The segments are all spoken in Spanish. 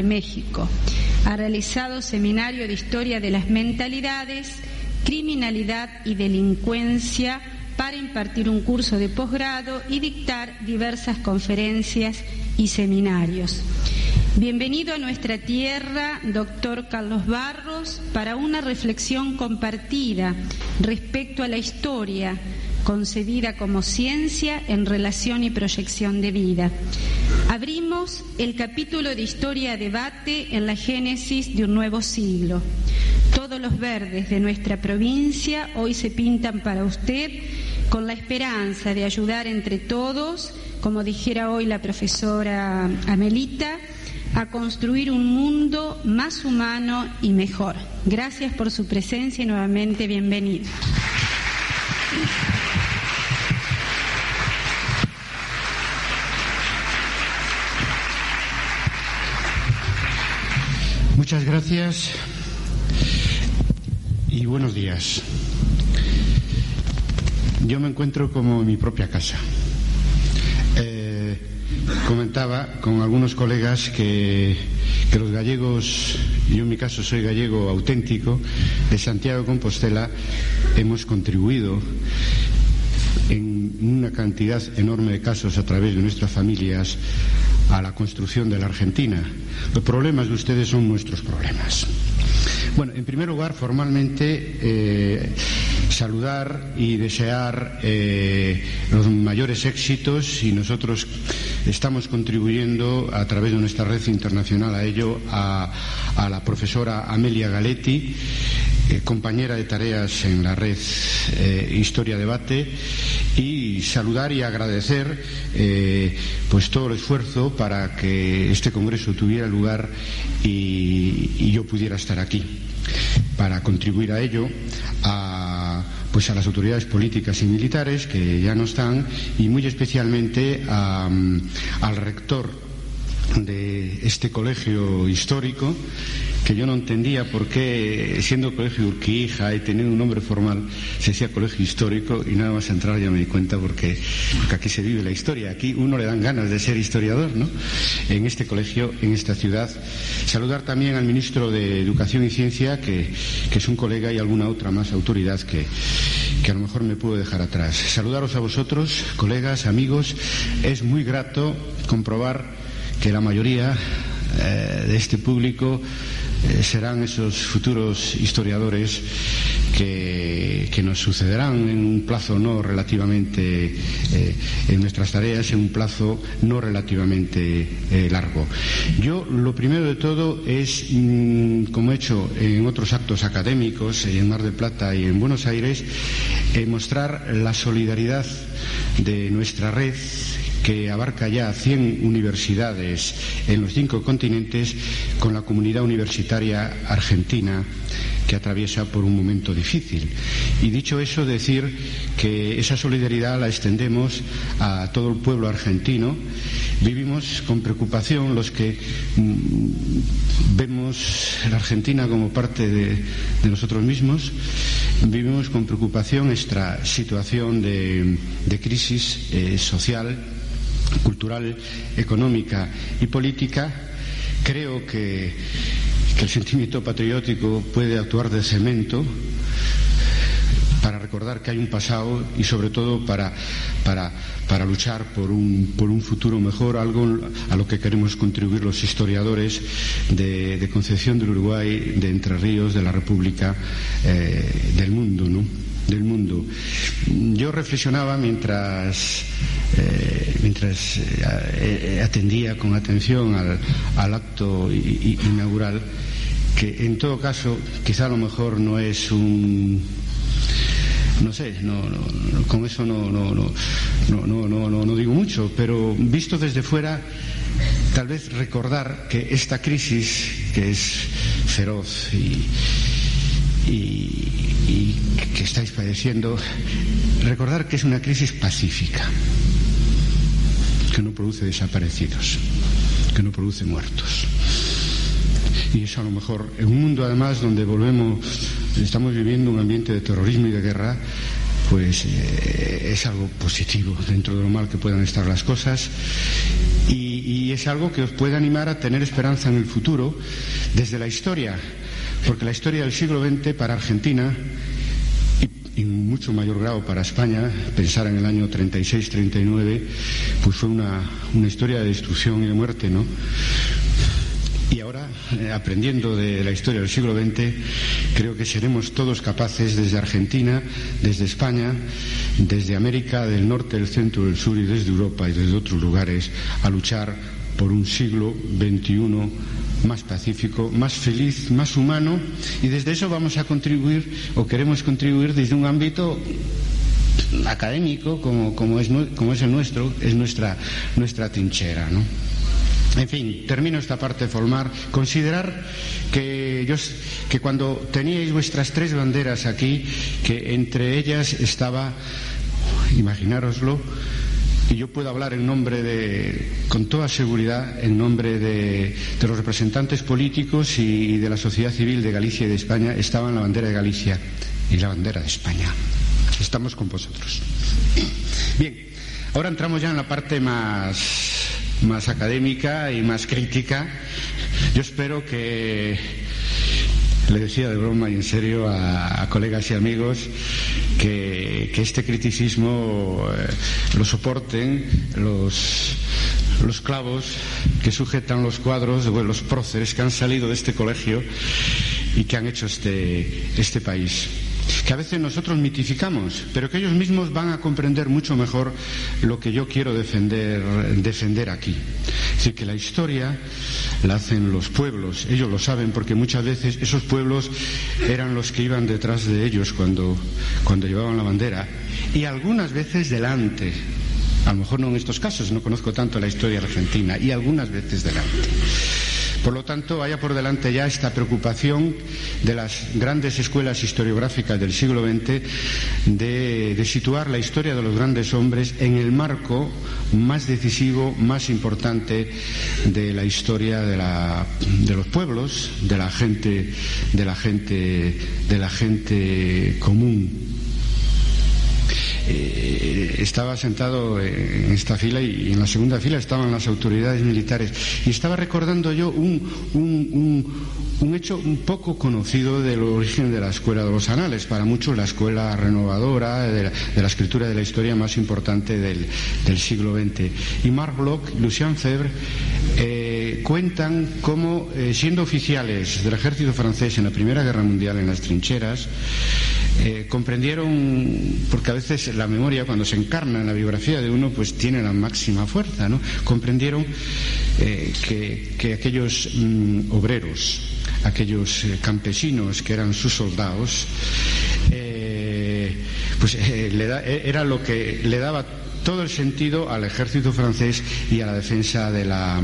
de México. Ha realizado seminario de Historia de las Mentalidades, Criminalidad y Delincuencia para impartir un curso de posgrado y dictar diversas conferencias y seminarios. Bienvenido a nuestra tierra, doctor Carlos Barros, para una reflexión compartida respecto a la historia, concebida como ciencia en relación y proyección de vida. Abrimos el capítulo de Historia Debate en la génesis de un nuevo siglo. Todos los verdes de nuestra provincia hoy se pintan para usted con la esperanza de ayudar entre todos, como dijera hoy la profesora Amelita, a construir un mundo más humano y mejor. Gracias por su presencia y nuevamente bienvenido. Muchas gracias y buenos días. Yo me encuentro como en mi propia casa. Comentaba con algunos colegas que los gallegos, yo en mi caso soy gallego auténtico, de Santiago de Compostela, hemos contribuido en una cantidad enorme de casos a través de nuestras familias a la construcción de la Argentina. Los problemas de ustedes son nuestros problemas. Bueno, en primer lugar, formalmente, saludar y desear los mayores éxitos, y nosotros estamos contribuyendo a través de nuestra red internacional a ello, a la profesora Amelia Galetti, compañera de tareas en la red Historia Debate, y saludar y agradecer pues todo el esfuerzo para que este congreso tuviera lugar y yo pudiera estar aquí para contribuir a ello, pues a las autoridades políticas y militares que ya no están, y muy especialmente al rector de este colegio histórico, que yo no entendía por qué, siendo colegio Urquiza y teniendo un nombre formal, se decía colegio histórico, y nada más entrar ya me di cuenta porque aquí se vive la historia, aquí uno le dan ganas de ser historiador, ¿no? En este colegio, en esta ciudad. Saludar también al ministro de Educación y Ciencia, que es un colega, y alguna otra más autoridad que a lo mejor me puedo dejar atrás. Saludaros a vosotros, colegas, amigos. Es muy grato comprobar que la mayoría de este público serán esos futuros historiadores que nos sucederán en un plazo no relativamente, en nuestras tareas, en un plazo no relativamente largo. Yo, lo primero de todo es, como he hecho en otros actos académicos, en Mar del Plata y en Buenos Aires, mostrar la solidaridad de nuestra red, que abarca ya 100 universidades en los 5 continentes, con la comunidad universitaria argentina, que atraviesa por un momento difícil. Y dicho eso, decir que esa solidaridad la extendemos a todo el pueblo argentino. Vivimos con preocupación los que vemos la Argentina como parte de nosotros mismos. Vivimos con preocupación esta situación de crisis social, cultural, económica y política. Creo que el sentimiento patriótico puede actuar de cemento para recordar que hay un pasado, y sobre todo para luchar por un futuro mejor, algo a lo que queremos contribuir los historiadores de Concepción del Uruguay, de Entre Ríos, de la República, del mundo, ¿no? Del mundo. Yo reflexionaba mientras atendía con atención al acto inaugural, que en todo caso quizá a lo mejor no es un, no sé, con eso no digo mucho, pero visto desde fuera, tal vez recordar que esta crisis, que es feroz y que estáis padeciendo, recordar que es una crisis pacífica, que no produce desaparecidos, que no produce muertos. Y eso, a lo mejor, en un mundo además donde estamos viviendo un ambiente de terrorismo y de guerra, pues es algo positivo dentro de lo mal que puedan estar las cosas, y es algo que os puede animar a tener esperanza en el futuro desde la historia, porque la historia del siglo XX para Argentina, y en mucho mayor grado para España, pensar en el año 36-39, pues fue una historia de destrucción y de muerte, ¿no? Y ahora, aprendiendo de la historia del siglo XX, creo que seremos todos capaces, desde Argentina, desde España, desde América del Norte, del Centro, del Sur y desde Europa y desde otros lugares, a luchar por un siglo XXI más pacífico, más feliz, más humano, y desde eso vamos a contribuir, o queremos contribuir desde un ámbito académico como es el nuestro, es nuestra trinchera, ¿no? En fin, termino esta parte de formar. Considerar que cuando teníais vuestras 3 banderas aquí, que entre ellas estaba, imaginároslo, y yo puedo hablar con toda seguridad, en nombre de los representantes políticos y de la sociedad civil de Galicia y de España, estaba la bandera de Galicia y la bandera de España. Estamos con vosotros. Bien, ahora entramos ya en la parte más académica y más crítica. Yo espero que, le decía de broma y en serio a colegas y amigos, que este criticismo lo soporten los clavos que sujetan los cuadros, los próceres que han salido de este colegio y que han hecho este país, que a veces nosotros mitificamos, pero que ellos mismos van a comprender mucho mejor lo que yo quiero defender aquí. Es decir, que la historia la hacen los pueblos, ellos lo saben, porque muchas veces esos pueblos eran los que iban detrás de ellos cuando llevaban la bandera, y algunas veces delante. A lo mejor no en estos casos, no conozco tanto la historia argentina, y algunas veces delante. Por lo tanto, vaya por delante ya esta preocupación de las grandes escuelas historiográficas del siglo XX de situar la historia de los grandes hombres en el marco más decisivo, más importante de la historia de los pueblos, de la gente común. Estaba sentado en esta fila y en la segunda fila estaban las autoridades militares, y estaba recordando yo un hecho un poco conocido del origen de la Escuela de los Anales, para muchos la escuela renovadora de la escritura de la historia más importante del siglo XX. Y Marc Bloch y Lucien Febvre cuentan cómo, siendo oficiales del ejército francés en la Primera Guerra Mundial en las trincheras, comprendieron, porque a veces la memoria, cuando se encarna en la biografía de uno, pues tiene la máxima fuerza, ¿no? Comprendieron que aquellos obreros, aquellos campesinos que eran sus soldados, era lo que le daba todo el sentido al ejército francés y a la defensa de la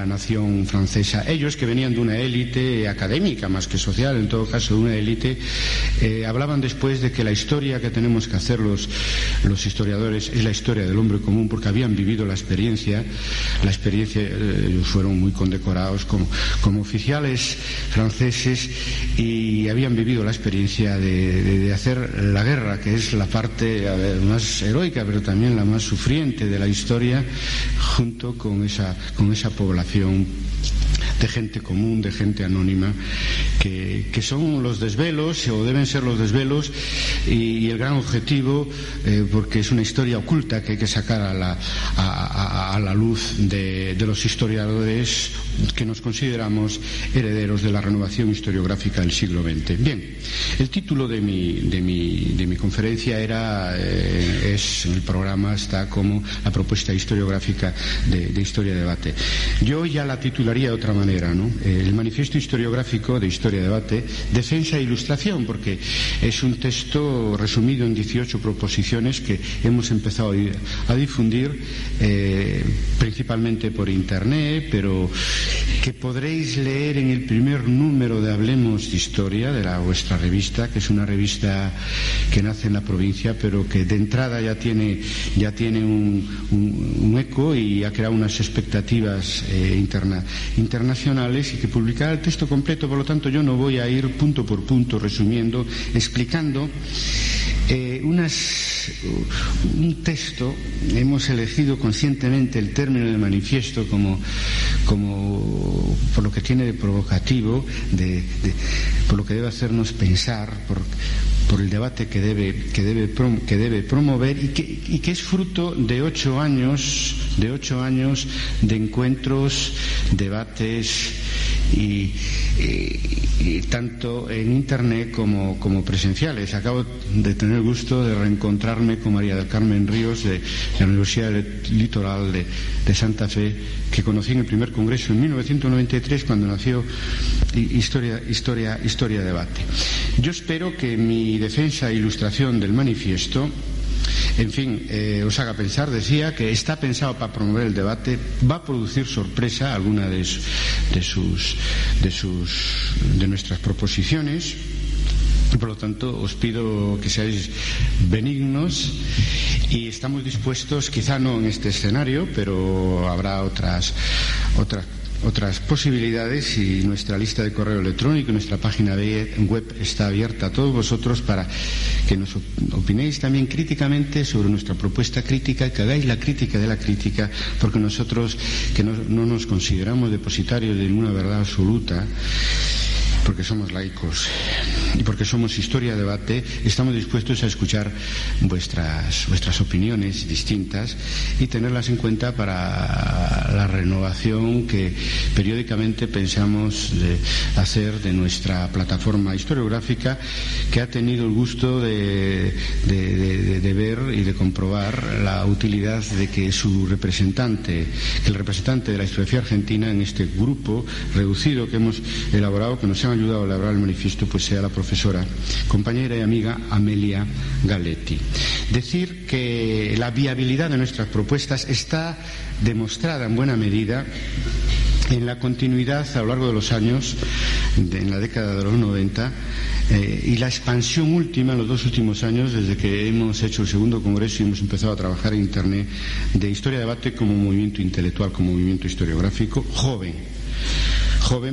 nación francesa. Ellos, que venían de una élite académica más que social, en todo caso de una élite, hablaban después de que la historia que tenemos que hacer los historiadores es la historia del hombre común, porque habían vivido la experiencia, fueron muy condecorados como oficiales franceses, y habían vivido la experiencia de hacer la guerra, que es la parte más heroica, pero también la más sufriente de la historia, junto con esa población de gente común, de gente anónima, que son los desvelos, o deben ser los desvelos, y el gran objetivo, porque es una historia oculta que hay que sacar a la luz de los historiadores que nos consideramos herederos de la renovación historiográfica del siglo XX. Bien, el título de mi conferencia en el programa está como la propuesta historiográfica de Historia de Debate. Yo ya la titularía de otra manera, ¿no? El manifiesto historiográfico de Historia de Debate, defensa e ilustración, porque es un texto resumido en 18 proposiciones que hemos empezado a difundir principalmente por internet, pero que podréis leer en el primer número de Hablemos de Historia, de vuestra revista, que es una revista que nace en la provincia, pero que de entrada ya tiene un eco y ha creado unas expectativas internacionales, y que publicará el texto completo. Por lo tanto, yo no voy a ir punto por punto resumiendo, explicando un texto. Hemos elegido conscientemente el término de manifiesto como por lo que tiene de provocativo, por lo que debe hacernos pensar, por el debate que debe promover y que es fruto de 8 años de encuentros, debates y tanto en internet como presenciales. Acabo de tener el gusto de reencontrarme con María del Carmen Ríos de la Universidad Litoral de Santa Fe, que conocí en el primer congreso en 1993 cuando nació Historia Debate. Yo espero que mi defensa e ilustración del manifiesto, en fin, os haga pensar. Decía que está pensado para promover el debate, va a producir sorpresa alguna de nuestras proposiciones, y por lo tanto os pido que seáis benignos y estamos dispuestos, quizá no en este escenario, pero habrá otras posibilidades, y nuestra lista de correo electrónico y nuestra página web está abierta a todos vosotros para que nos opinéis también críticamente sobre nuestra propuesta crítica, que hagáis la crítica de la crítica, porque nosotros, que no nos consideramos depositarios de ninguna verdad absoluta, porque somos laicos y porque somos Historia Debate, estamos dispuestos a escuchar vuestras opiniones distintas y tenerlas en cuenta para la renovación que periódicamente pensamos de hacer de nuestra plataforma historiográfica, que ha tenido el gusto de ver y de comprobar la utilidad de que el representante de la historiografía argentina en este grupo reducido que hemos elaborado, que nos han ayudado a elaborar el manifiesto, pues sea la profesora, compañera y amiga Amelia Galetti. Decir que la viabilidad de nuestras propuestas está demostrada en buena medida en la continuidad a lo largo de los años, en la década de los 90, y la expansión última en los 2 últimos años, desde que hemos hecho el segundo congreso y hemos empezado a trabajar en Internet, de Historia Debate como movimiento intelectual, como movimiento historiográfico joven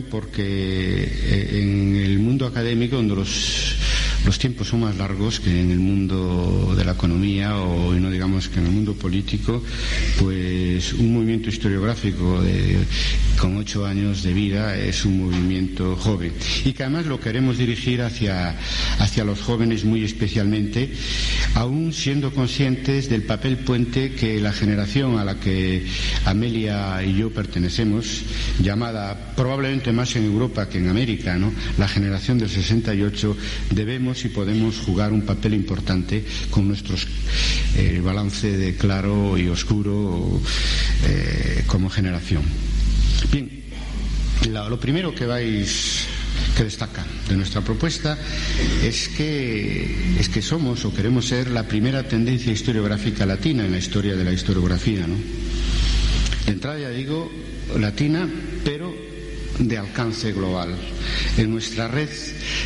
porque en el mundo académico, donde los tiempos son más largos que en el mundo de la economía, o no digamos que en el mundo político, pues un movimiento historiográfico con 8 años de vida es un movimiento joven, y que además lo queremos dirigir hacia los jóvenes muy especialmente, aún siendo conscientes del papel puente que la generación a la que Amelia y yo pertenecemos, llamada probablemente más en Europa que en América, ¿no?, la generación del 68, debemos y podemos jugar un papel importante con nuestros balance de claro y oscuro como generación. Bien, lo primero que destaca de nuestra propuesta es que somos o queremos ser la primera tendencia historiográfica latina en la historia de la historiografía, ¿no? De entrada, ya digo, latina, pero de alcance global. En nuestra red,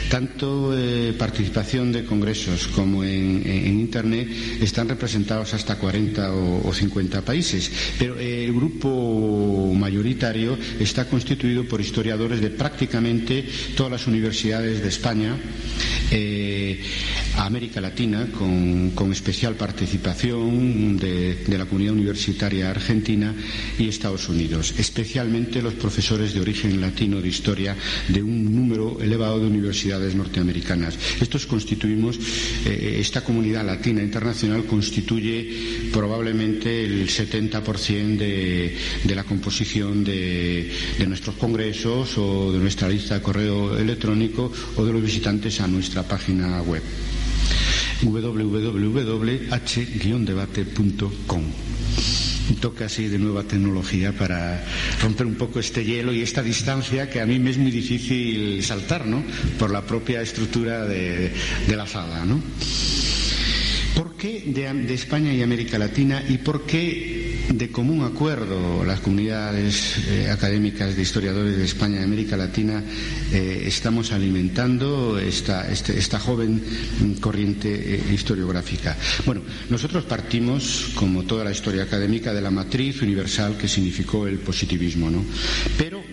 tanto participación de congresos como en Internet, están representados hasta 40 o 50 países, pero el grupo mayoritario está constituido por historiadores de prácticamente todas las universidades de España, América Latina, con especial participación de la comunidad universitaria argentina, y Estados Unidos, especialmente los profesores de origen latino de historia de un número elevado de universidades norteamericanas. Esta comunidad latina internacional constituye probablemente el 70% de la composición de nuestros congresos, o de nuestra lista de correo electrónico, o de los visitantes a nuestra página web www.h-debate.com. Toca así de nueva tecnología para romper un poco este hielo y esta distancia que a mí me es muy difícil saltar, ¿no?, por la propia estructura de la sala, ¿no? ¿Por qué de España y América Latina, y por qué de común acuerdo las comunidades académicas de historiadores de España y América Latina estamos alimentando esta joven corriente historiográfica? Bueno, nosotros partimos, como toda la historia académica, de la matriz universal que significó el positivismo, ¿no? Pero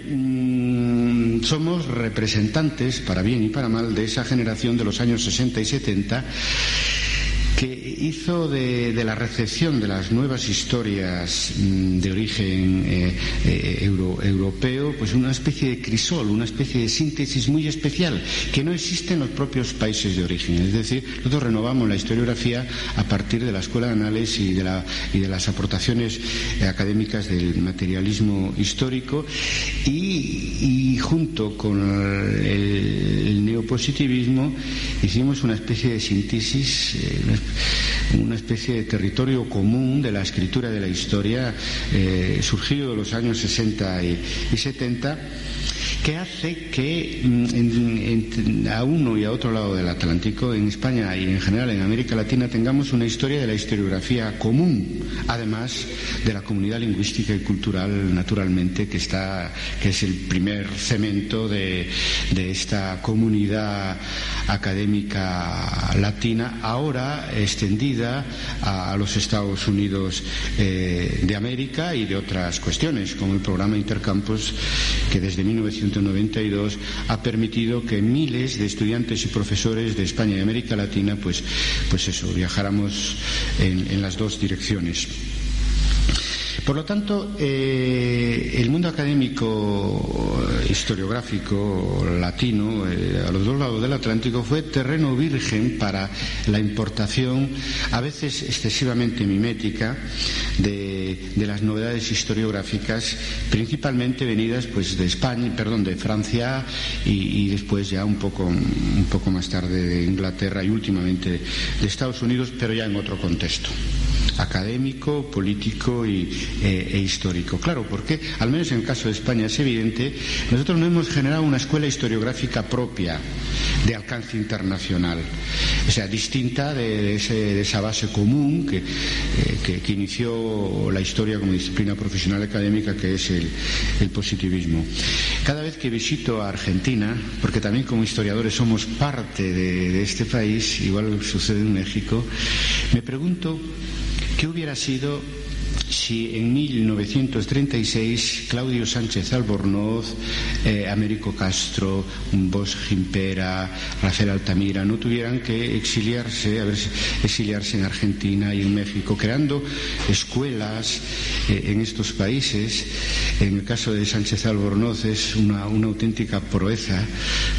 somos representantes, para bien y para mal, de esa generación de los años 60 y 70 que hizo de la recepción de las nuevas historias de origen europeo pues una especie de crisol, una especie de síntesis muy especial que no existe en los propios países de origen. Es decir, nosotros renovamos la historiografía a partir de la Escuela de Anales y de las aportaciones académicas del materialismo histórico y junto con el neopositivismo hicimos una especie de síntesis, una especie de territorio común de la escritura de la historia surgido de los años 60 y 70, que hace que a uno y a otro lado del Atlántico, en España y en general en América Latina, tengamos una historia de la historiografía común, además de la comunidad lingüística y cultural, naturalmente, que es el primer cemento de esta comunidad académica latina, ahora extendida a los Estados Unidos de América y de otras cuestiones, como el programa Intercampus, que desde 1992 ha permitido que miles de estudiantes y profesores de España y América Latina pues eso, viajáramos en las dos direcciones. Por lo tanto, el mundo académico historiográfico latino, a los dos lados del Atlántico, fue terreno virgen para la importación, a veces excesivamente mimética, de las novedades historiográficas, principalmente venidas pues de Francia y después ya un poco más tarde de Inglaterra y últimamente de Estados Unidos, pero ya en otro contexto académico, político e histórico. Claro, porque, al menos en el caso de España, es evidente, nosotros no hemos generado una escuela historiográfica propia de alcance internacional, o sea, distinta de esa base común que inició la historia como disciplina profesional académica, que es el positivismo. Cada vez que visito a Argentina, porque también como historiadores somos parte de este país, igual sucede en México, me pregunto ¿qué hubiera sido si en 1936 Claudio Sánchez Albornoz, Américo Castro, Bosch Gimpera, Rafael Altamira no tuvieran que exiliarse en Argentina y en México, creando escuelas en estos países? En el caso de Sánchez Albornoz es una auténtica proeza,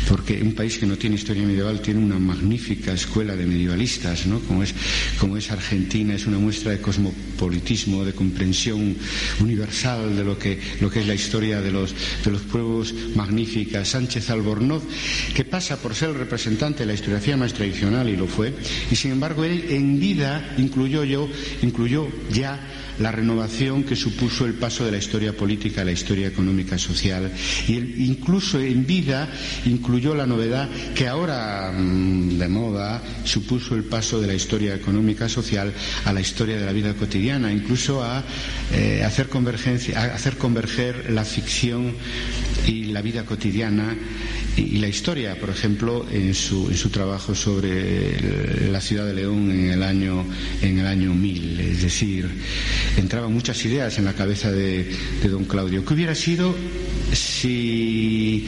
porque un país que no tiene historia medieval tiene una magnífica escuela de medievalistas, ¿no? Como es Argentina, es una muestra de cosmopolitismo, de comprensión universal de lo que es la historia de los pueblos magnífica. Sánchez Albornoz, que pasa por ser el representante de la historiografía más tradicional, y lo fue, y sin embargo él en vida incluyó ya la renovación que supuso el paso de la historia política a la historia económica social, y él incluso en vida incluyó la novedad que ahora de moda supuso el paso de la historia económica social a la historia de la vida cotidiana, incluso a hacer converger la ficción y la vida cotidiana y la historia, por ejemplo, en su trabajo sobre la ciudad de León en el año 1000. Es decir, entraban muchas ideas en la cabeza de don Claudio. ¿Qué hubiera sido si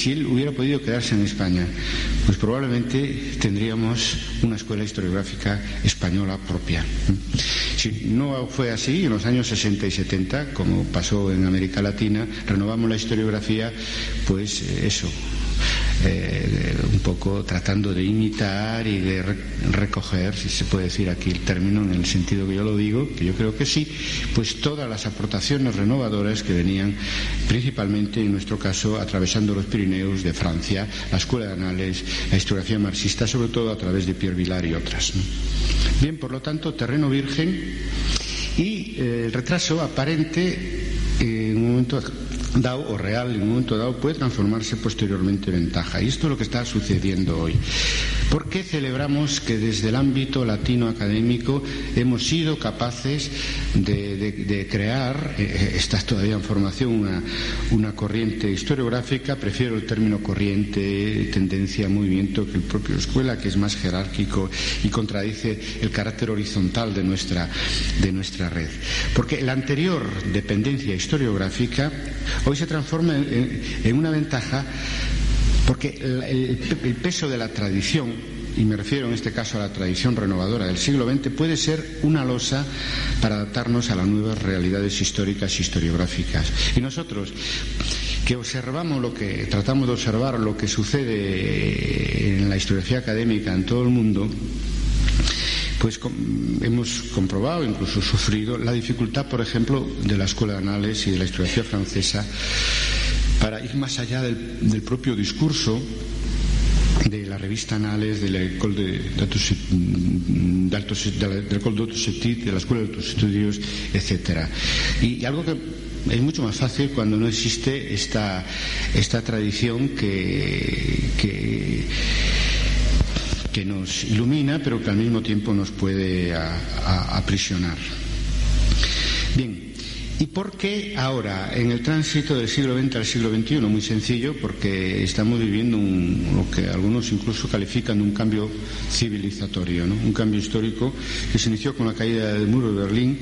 él hubiera podido quedarse en España? Pues probablemente tendríamos una escuela historiográfica española propia. Si no fue así, en los años 60 y 70, como pasó en América Latina, renovamos la historiografía, pues eso, un poco tratando de imitar y de recoger, si se puede decir aquí el término en el sentido que yo lo digo, que yo creo que sí, pues todas las aportaciones renovadoras que venían principalmente, en nuestro caso, atravesando los Pirineos de Francia, la Escuela de Anales, la historiografía marxista, sobre todo a través de Pierre Vilar y otras, ¿no? Bien, por lo tanto, terreno virgen y el retraso aparente en un momento dado o real en un momento dado puede transformarse posteriormente en ventaja, y esto es lo que está sucediendo hoy. ¿Por qué celebramos que desde el ámbito latino académico hemos sido capaces de crear, está todavía en formación, una corriente historiográfica? Prefiero el término corriente, tendencia, movimiento, que el propio escuela, que es más jerárquico y contradice el carácter horizontal de nuestra red. Porque la anterior dependencia historiográfica hoy se transforma en una ventaja, porque el peso de la tradición, y me refiero en este caso a la tradición renovadora del siglo XX, puede ser una losa para adaptarnos a las nuevas realidades históricas y historiográficas. Y nosotros, que tratamos de observar lo que sucede en la historiografía académica en todo el mundo, pues hemos comprobado, incluso sufrido, la dificultad, por ejemplo, de la Escuela de Anales y de la historiografía francesa para ir más allá del propio discurso de la revista Anales, de la École d'Hautes Études, de la Escuela de Altos Estudios, etcétera. Y algo que es mucho más fácil cuando no existe esta tradición que nos ilumina, pero que al mismo tiempo nos puede aprisionar. Bien, ¿y por qué ahora, en el tránsito del siglo XX al siglo XXI? Muy sencillo, porque estamos viviendo lo que algunos incluso califican de un cambio civilizatorio, ¿no? Un cambio histórico que se inició con la caída del muro de Berlín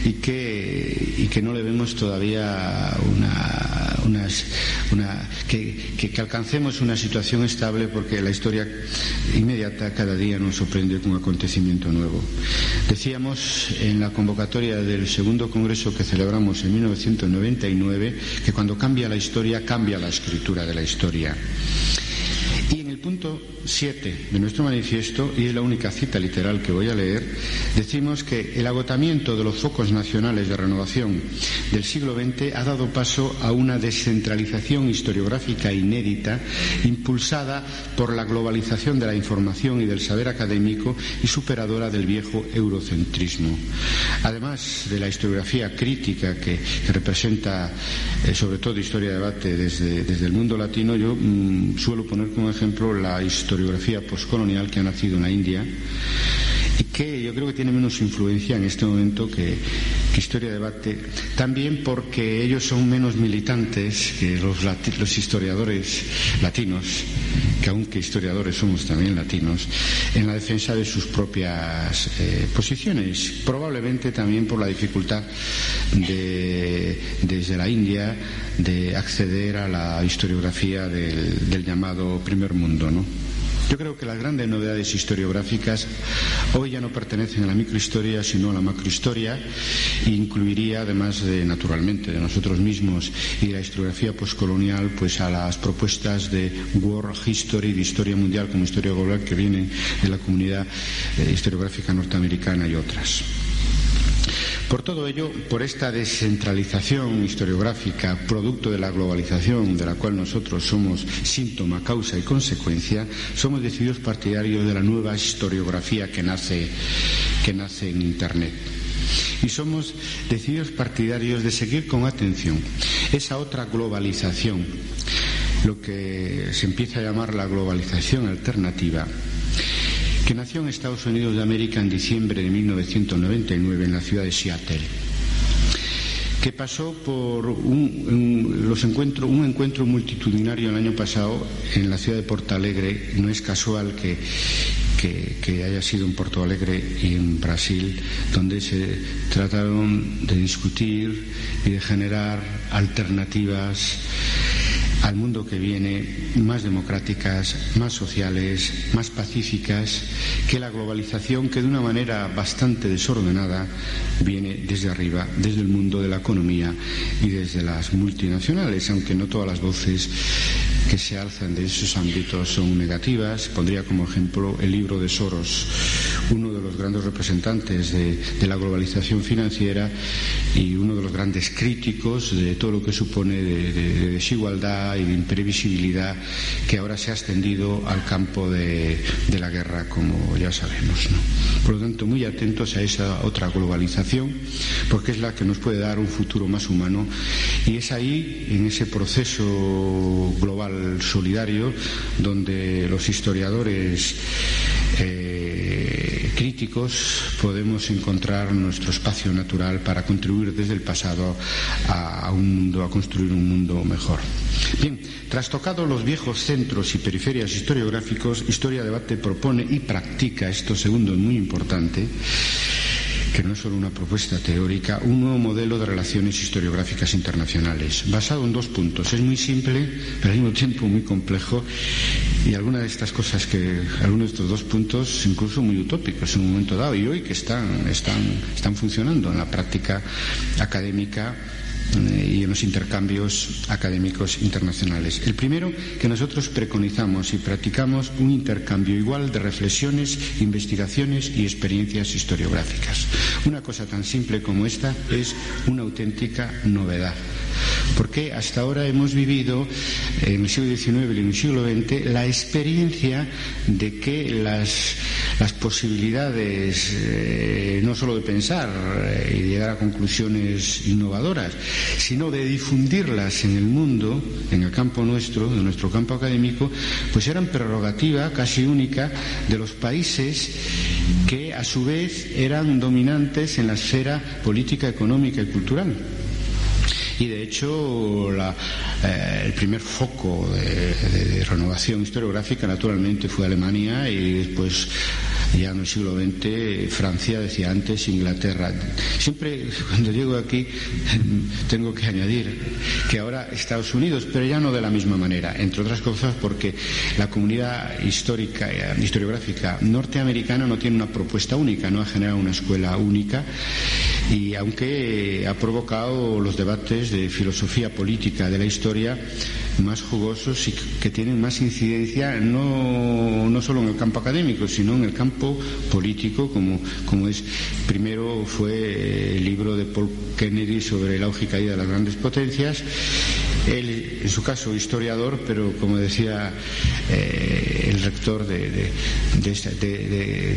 y que no le vemos todavía que alcancemos una situación estable, porque la historia inmediata cada día nos sorprende con un acontecimiento nuevo. Decíamos en la convocatoria del segundo congreso que celebramos en 1999 que cuando cambia la historia, cambia la escritura de la historia. Y en el punto 7 de nuestro manifiesto, y es la única cita literal que voy a leer, decimos que el agotamiento de los focos nacionales de renovación del siglo XX ha dado paso a una descentralización historiográfica inédita, impulsada por la globalización de la información y del saber académico y superadora del viejo eurocentrismo. Además de la historiografía crítica que representa, sobre todo historia de debate desde el mundo latino, yo suelo poner como ejemplo la historiografía postcolonial que ha nacido en la India y que yo creo que tiene menos influencia en este momento que historia de debate, también porque ellos son menos militantes que los historiadores latinos, que aunque historiadores somos también latinos, en la defensa de sus propias posiciones, probablemente también por la dificultad desde la India de acceder a la historiografía del llamado primer mundo, ¿no? Yo creo que las grandes novedades historiográficas hoy ya no pertenecen a la microhistoria, sino a la macrohistoria, e incluiría, además naturalmente de nosotros mismos y de la historiografía postcolonial, pues a las propuestas de World History, de historia mundial como historia global, que vienen de la comunidad historiográfica norteamericana y otras. Por todo ello, por esta descentralización historiográfica, producto de la globalización, de la cual nosotros somos síntoma, causa y consecuencia, somos decididos partidarios de la nueva historiografía que nace en Internet. Y somos decididos partidarios de seguir con atención esa otra globalización, lo que se empieza a llamar la globalización alternativa, que nació en Estados Unidos de América en diciembre de 1999 en la ciudad de Seattle, que pasó por un encuentro multitudinario el año pasado en la ciudad de Porto Alegre. No es casual que haya sido en Porto Alegre y en Brasil, donde se trataron de discutir y de generar alternativas al mundo que viene, más democráticas, más sociales, más pacíficas que la globalización, que de una manera bastante desordenada viene desde arriba, desde el mundo de la economía y desde las multinacionales, aunque no todas las voces que se alzan de esos ámbitos son negativas. Pondría como ejemplo el libro de Soros, uno de los grandes representantes de la globalización financiera y uno de los grandes críticos de todo lo que supone de desigualdad y de imprevisibilidad que ahora se ha extendido al campo de la guerra, como ya sabemos, ¿no? Por lo tanto, muy atentos a esa otra globalización, porque es la que nos puede dar un futuro más humano, y es ahí, en ese proceso global solidario, donde los historiadores críticos podemos encontrar nuestro espacio natural para contribuir desde el pasado a construir un mundo mejor. Bien, trastocados los viejos centros y periferias historiográficos, Historia Debate propone y practica, esto segundo es muy importante, que no es solo una propuesta teórica, un nuevo modelo de relaciones historiográficas internacionales, basado en 2 puntos. Es muy simple, pero al mismo tiempo muy complejo, y algunas de estas cosas, algunos de estos 2 puntos, incluso muy utópicos en un momento dado, y hoy que están funcionando en la práctica académica y en los intercambios académicos internacionales. El primero, que nosotros preconizamos y practicamos un intercambio igual de reflexiones, investigaciones y experiencias historiográficas. Una cosa tan simple como esta es una auténtica novedad, porque hasta ahora hemos vivido en el siglo XIX y en el siglo XX la experiencia de que las posibilidades no solo de pensar y de llegar a conclusiones innovadoras, sino de difundirlas en el mundo, en el campo nuestro, en nuestro campo académico, pues eran prerrogativa casi única de los países que a su vez eran dominantes en la esfera política, económica y cultural. Y de hecho el primer foco de renovación historiográfica naturalmente fue Alemania, y después, ya en el siglo XX, Francia, decía antes, Inglaterra. Siempre cuando llego aquí tengo que añadir que ahora Estados Unidos, pero ya no de la misma manera, entre otras cosas porque la comunidad historiográfica norteamericana no tiene una propuesta única, no ha generado una escuela única, y aunque ha provocado los debates de filosofía política de la historia más jugosos y que tienen más incidencia no solo en el campo académico, sino en el campo político, como es. Primero fue el libro de Paul Kennedy sobre el auge y caída de las grandes potencias. Él, en su caso, historiador, pero como decía el rector de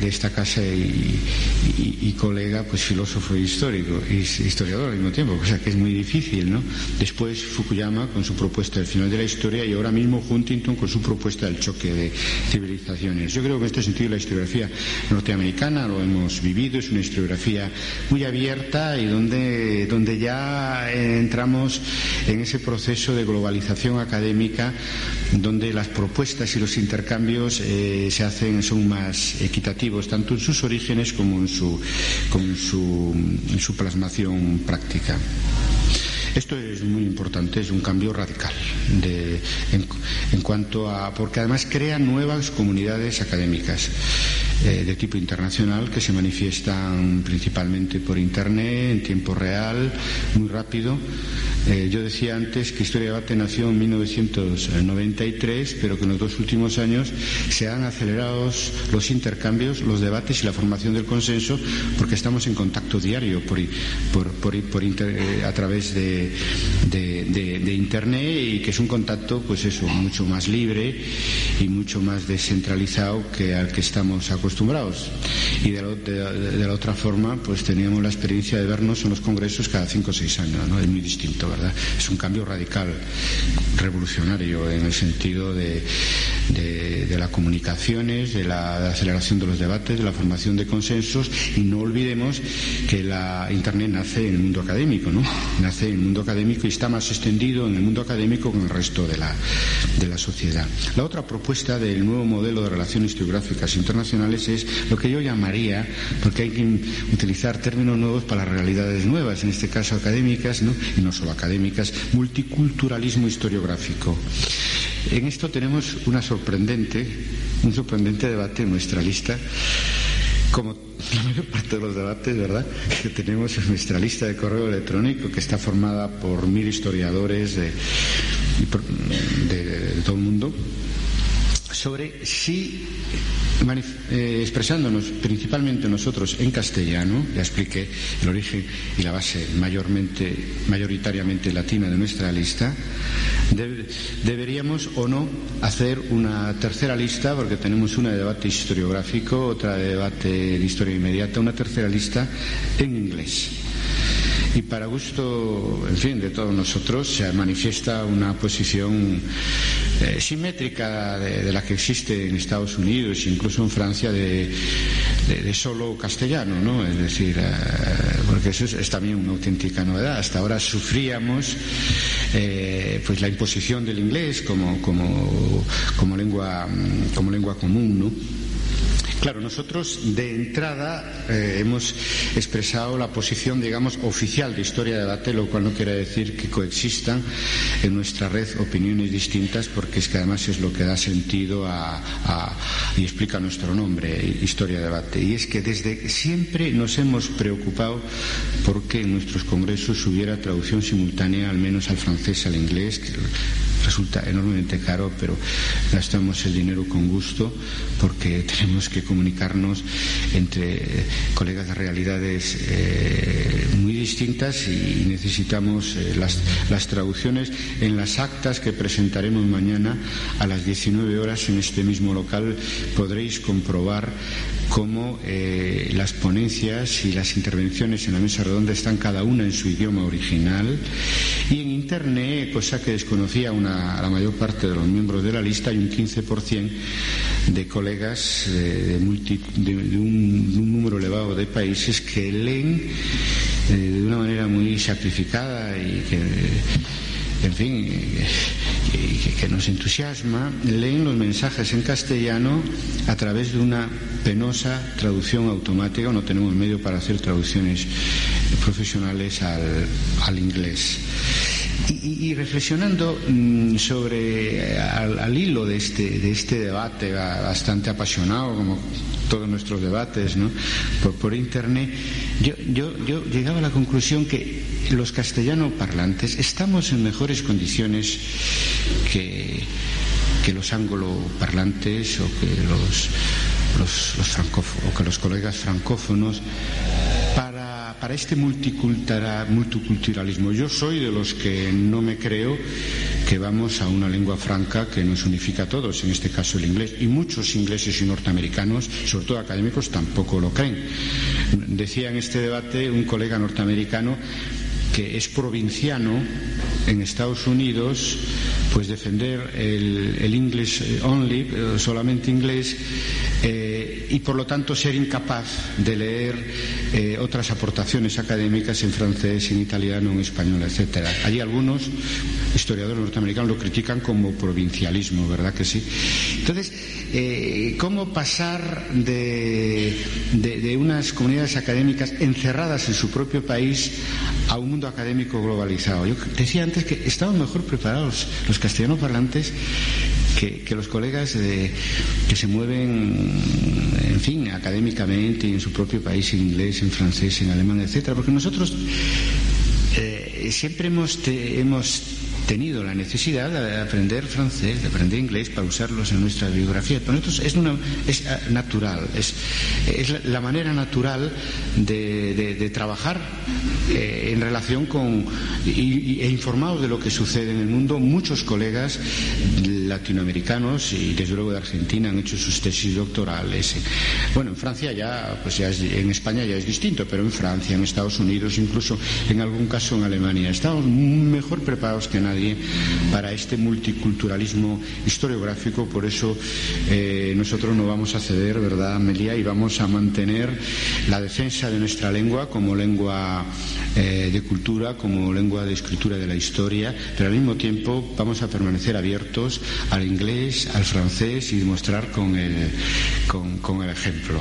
esta casa y colega, pues filósofo e historiador al mismo tiempo, cosa que es muy difícil, ¿no? Después Fukuyama con su propuesta del final de la historia, y ahora mismo Huntington con su propuesta del choque de civilizaciones. Yo creo que en este sentido la historiografía norteamericana lo hemos vivido, es una historiografía muy abierta y donde ya entramos en ese proceso de globalización académica, donde las propuestas y los intercambios son más equitativos, tanto en sus orígenes como en su plasmación práctica. Esto es muy importante, es un cambio radical en cuanto a, porque además crea nuevas comunidades académicas de tipo internacional que se manifiestan principalmente por Internet, en tiempo real, muy rápido. Yo decía antes que Historia Debate nació en 1993, pero que en los 2 últimos años se han acelerado los intercambios, los debates y la formación del consenso, porque estamos en contacto diario a través de Internet, y que es un contacto, pues eso, mucho más libre y mucho más descentralizado que al que estamos acostumbrados. Y de la otra forma, pues teníamos la experiencia de vernos en los congresos cada 5 o 6 años, ¿no? Es muy distinto, ¿verdad? Es un cambio radical, revolucionario en el sentido de las comunicaciones, de la aceleración de los debates, de la formación de consensos. Y no olvidemos que la Internet nace en el mundo académico, ¿no? Nace en el mundo académico y está más extendido en el mundo académico que en el resto de la sociedad. La otra propuesta del nuevo modelo de relaciones historiográficas internacionales es lo que yo llamaría, porque hay que utilizar términos nuevos para las realidades nuevas, en este caso académicas, ¿no? Y no solo académicas, multiculturalismo historiográfico. En esto tenemos un sorprendente debate en nuestra lista, como la mayor parte de los debates, ¿verdad?, que tenemos en nuestra lista de correo electrónico, que está formada por 1000 historiadores de todo el mundo. sobre si, expresándonos principalmente nosotros en castellano, ya expliqué el origen y la base mayoritariamente latina de nuestra lista, deberíamos o no hacer una tercera lista, porque tenemos una de debate historiográfico, otra de debate de historia inmediata, una tercera lista en inglés. Y para gusto, en fin, de todos nosotros, se manifiesta una posición simétrica de la que existe en Estados Unidos, incluso en Francia, de solo castellano, ¿no? Es decir, porque eso es también una auténtica novedad. Hasta ahora sufríamos pues la imposición del inglés como lengua común, ¿no? Claro, nosotros de entrada hemos expresado la posición, digamos, oficial de Historia de Debate, lo cual no quiere decir que coexistan en nuestra red opiniones distintas, porque es que además es lo que da sentido y explica nuestro nombre, Historia de Debate. Y es que desde siempre nos hemos preocupado porque en nuestros congresos hubiera traducción simultánea, al menos al francés, al inglés, que resulta enormemente caro, pero gastamos el dinero con gusto porque tenemos que comunicarnos entre colegas de realidades muy distintas y necesitamos las traducciones en las actas que presentaremos mañana a las 19 horas en este mismo local. Podréis comprobar cómo las ponencias y las intervenciones en la mesa redonda están cada una en su idioma original, y en internet, cosa que desconocía a la mayor parte de los miembros de la lista, hay un 15% de colegas de un número elevado de países que leen de una manera muy sacrificada y que, en fin, que nos entusiasma, leen los mensajes en castellano a través de una penosa traducción automática. No tenemos medio para hacer traducciones profesionales al inglés. Y reflexionando sobre al hilo de este debate bastante apasionado, como todos nuestros debates, ¿no?, por internet, yo llegaba a la conclusión que los castellano parlantes estamos en mejores condiciones que los angloparlantes o que los colegas francófonos para este multiculturalismo. Yo soy de los que no me creo que vamos a una lengua franca que nos unifica a todos, en este caso el inglés, y muchos ingleses y norteamericanos, sobre todo académicos, tampoco lo creen. Decía en este debate un colega norteamericano que es provinciano en Estados Unidos, pues defender el English only, solamente inglés, y por lo tanto ser incapaz de leer otras aportaciones académicas en francés, en italiano, en español, etcétera. Hay algunos historiadores norteamericanos lo critican como provincialismo, ¿verdad que sí? Entonces, ¿cómo pasar de unas comunidades académicas encerradas en su propio país a un mundo académico globalizado? Yo decía antes que estaban mejor preparados los castellano parlantes que los colegas que se mueven, en fin, académicamente en su propio país, en inglés, en francés, en alemán, etcétera, porque nosotros siempre hemos tenido la necesidad de aprender francés, de aprender inglés para usarlos en nuestra biografía. Para nosotros es natural, es la manera natural de trabajar en relación con e informados de lo que sucede en el mundo. Muchos colegas latinoamericanos y desde luego de Argentina han hecho sus tesis doctorales. Bueno, en Francia en España ya es distinto, pero en Francia, en Estados Unidos, incluso en algún caso en Alemania, estamos mejor preparados que nadie para este multiculturalismo historiográfico. Por eso nosotros no vamos a ceder, ¿verdad, Amelia? Y vamos a mantener la defensa de nuestra lengua como lengua de cultura, como lengua de escritura de la historia, pero al mismo tiempo vamos a permanecer abiertos al inglés, al francés, y demostrar con el ejemplo.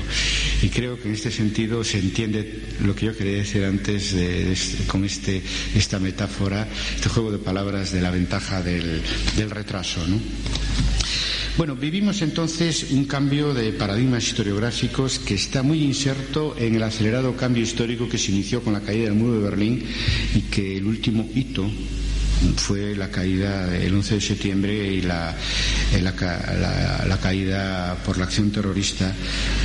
Y creo que en este sentido se entiende lo que yo quería decir antes con esta metáfora, este juego de palabras de la ventaja del retraso, ¿no? Bueno, vivimos entonces un cambio de paradigmas historiográficos que está muy inserto en el acelerado cambio histórico que se inició con la caída del muro de Berlín, y que el último hito fue la caída del 11 de septiembre y la caída por la acción terrorista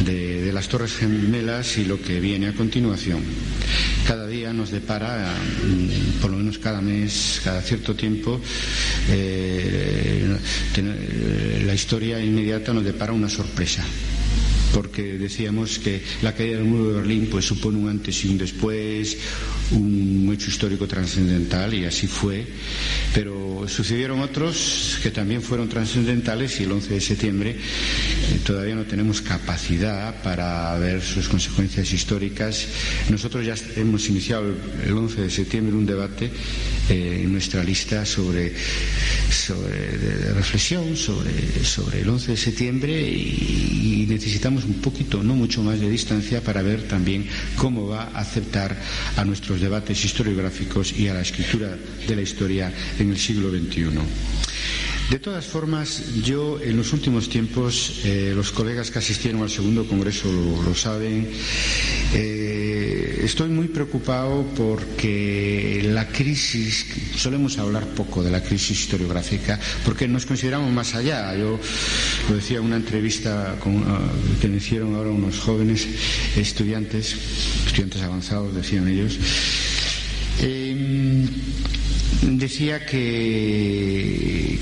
de las Torres Gemelas y lo que viene a continuación. Cada día nos depara, por lo menos cada mes, cada cierto tiempo, la historia inmediata nos depara una sorpresa. Porque decíamos que la caída del muro de Berlín pues supone un antes y un después, un hecho histórico trascendental, y así fue, pero sucedieron otros que también fueron trascendentales, y el 11 de septiembre todavía no tenemos capacidad para ver sus consecuencias históricas. Nosotros ya hemos iniciado el 11 de septiembre un debate en nuestra lista de reflexión sobre el 11 de septiembre, y necesitamos un poquito, no mucho más de distancia, para ver también cómo va a aceptar a nuestros debates historiográficos y a la escritura de la historia en el siglo XXI. De todas formas, yo en los últimos tiempos, los colegas que asistieron al segundo congreso lo saben, estoy muy preocupado porque la crisis, solemos hablar poco de la crisis historiográfica porque nos consideramos más allá. Yo lo decía en una entrevista que me hicieron ahora unos jóvenes estudiantes avanzados, decían ellos. Decía que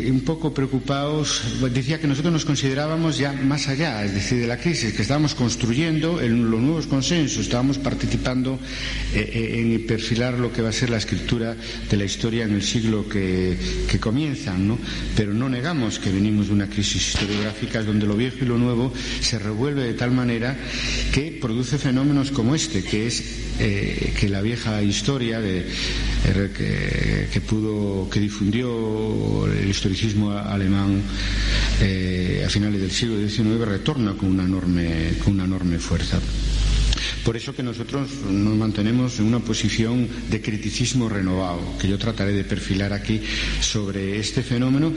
un poco preocupados, decía que nosotros nos considerábamos ya más allá, es decir, de la crisis, que estábamos construyendo los nuevos consensos, estábamos participando en perfilar lo que va a ser la escritura de la historia en el siglo que comienzan, ¿no? Pero no negamos que venimos de una crisis historiográfica donde lo viejo y lo nuevo se revuelve de tal manera que produce fenómenos como este, que es que la vieja historia que difundió el historicismo alemán a finales del siglo XIX retorna con una enorme fuerza. Por eso que nosotros nos mantenemos en una posición de criticismo renovado, que yo trataré de perfilar aquí sobre este fenómeno.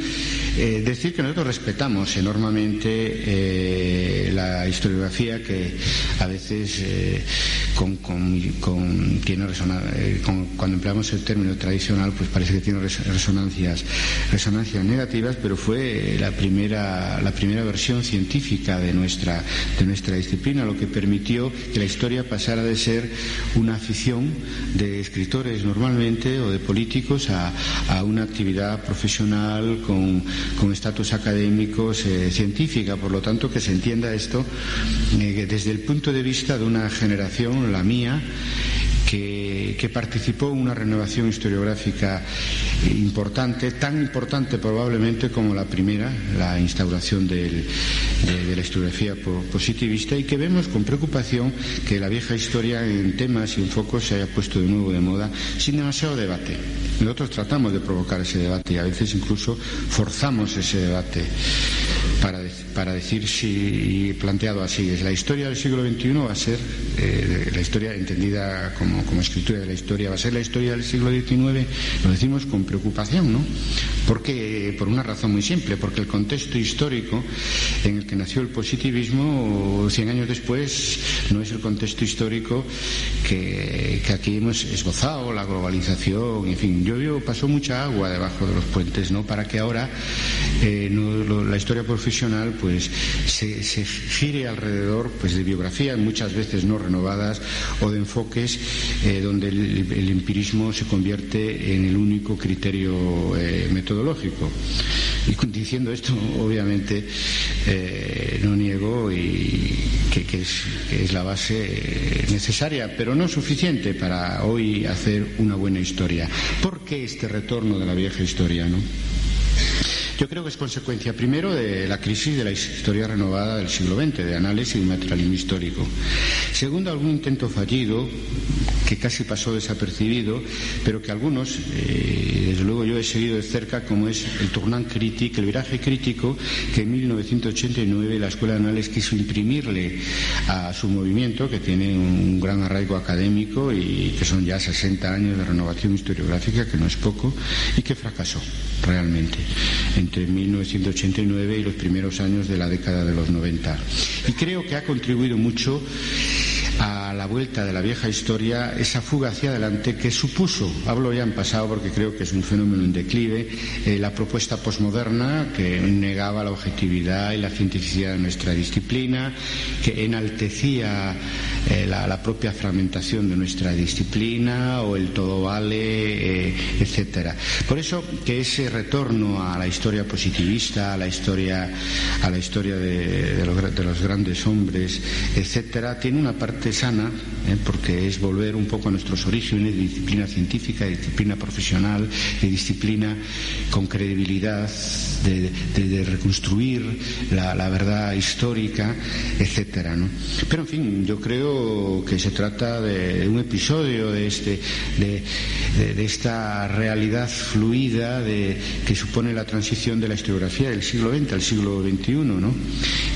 Decir que nosotros respetamos enormemente la historiografía, que a veces cuando empleamos el término tradicional, pues parece que tiene resonancias negativas, pero fue la primera versión científica de nuestra disciplina, lo que permitió que la historia pasara de ser una afición de escritores normalmente o de políticos a una actividad profesional con estatus académicos, científica. Por lo tanto, que se entienda esto desde el punto de vista de una generación, la mía, que participó en una renovación historiográfica importante, tan importante probablemente como la primera, la instauración de la historiografía positivista, y que vemos con preocupación que la vieja historia en temas y en focos se haya puesto de nuevo de moda sin demasiado debate. Nosotros tratamos de provocar ese debate y a veces incluso forzamos ese debate para decir, si planteado así, es la historia del siglo XXI va a ser la historia entendida como escritura de la historia, va a ser la historia del siglo XIX. Lo decimos con preocupación, ¿no? Porque, por una razón muy simple, porque el contexto histórico en el que nació el positivismo 100 años después no es el contexto histórico que aquí hemos esbozado, la globalización, en fin, pasó mucha agua debajo de los puentes, ¿no? Para que ahora la historia profesional pues se gire alrededor pues de biografías muchas veces no renovadas o de enfoques donde el empirismo se convierte en el único criterio metodológico. Y diciendo esto, obviamente no niego que es la base necesaria, pero no suficiente para hoy hacer una buena historia. ¿Por qué este retorno de la vieja historia, no? Yo creo que es consecuencia, primero, de la crisis de la historia renovada del siglo XX, de análisis y materialismo histórico. Segundo, algún intento fallido que casi pasó desapercibido, pero que algunos, desde luego yo he seguido de cerca, como es el tournant critique, el viraje crítico que en 1989 la Escuela de Análisis quiso imprimirle a su movimiento, que tiene un gran arraigo académico y que son ya 60 años de renovación historiográfica, que no es poco, y que fracasó realmente entre 1989 y los primeros años de la década de los 90. Y creo que ha contribuido mucho a la vuelta de la vieja historia esa fuga hacia adelante que supuso, hablo ya en pasado porque creo que es un fenómeno en declive, la propuesta posmoderna que negaba la objetividad y la cientificidad de nuestra disciplina, que enaltecía la propia fragmentación de nuestra disciplina o el todo vale, etcétera. Por eso que ese retorno a la historia positivista, a la historia de los grandes hombres, etcétera, tiene una parte sana, porque es volver un poco a nuestros orígenes de disciplina científica, de disciplina profesional, de disciplina con credibilidad, de reconstruir la verdad histórica, etcétera, ¿no? Pero en fin, yo creo que se trata de un episodio de esta realidad fluida que supone la transición de la historiografía del siglo XX al siglo XXI, ¿no?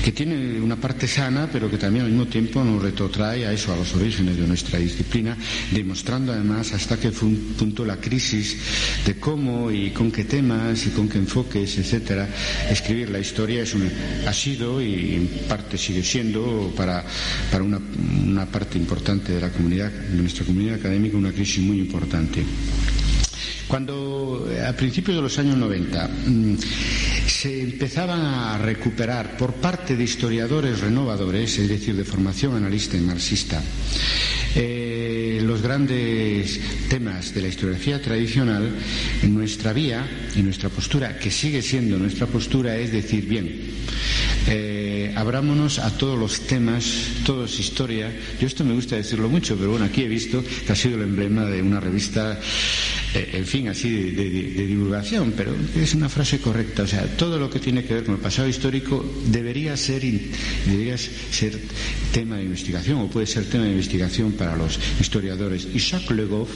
Que tiene una parte sana, pero que también al mismo tiempo nos retrotrae a eso, a los orígenes de nuestra disciplina, demostrando además hasta qué punto la crisis de cómo y con qué temas y con qué enfoques, etcétera, escribir la historia ha sido y en parte sigue siendo para una parte importante de nuestra comunidad académica, una crisis muy importante. Cuando a principios de los años 90 se empezaban a recuperar por parte de historiadores renovadores, es decir, de formación analista y marxista, los grandes temas de la historiografía tradicional, nuestra vía y nuestra postura, que sigue siendo nuestra postura, es decir, bien, abrámonos a todos los temas, todo es historia. Yo esto me gusta decirlo mucho, pero bueno, aquí he visto que ha sido el emblema de una revista, en fin, así de divulgación, pero es una frase correcta. O sea, todo lo que tiene que ver con el pasado histórico debería ser tema de investigación, o puede ser tema de investigación para los historiadores. Y Jacques Le Goff,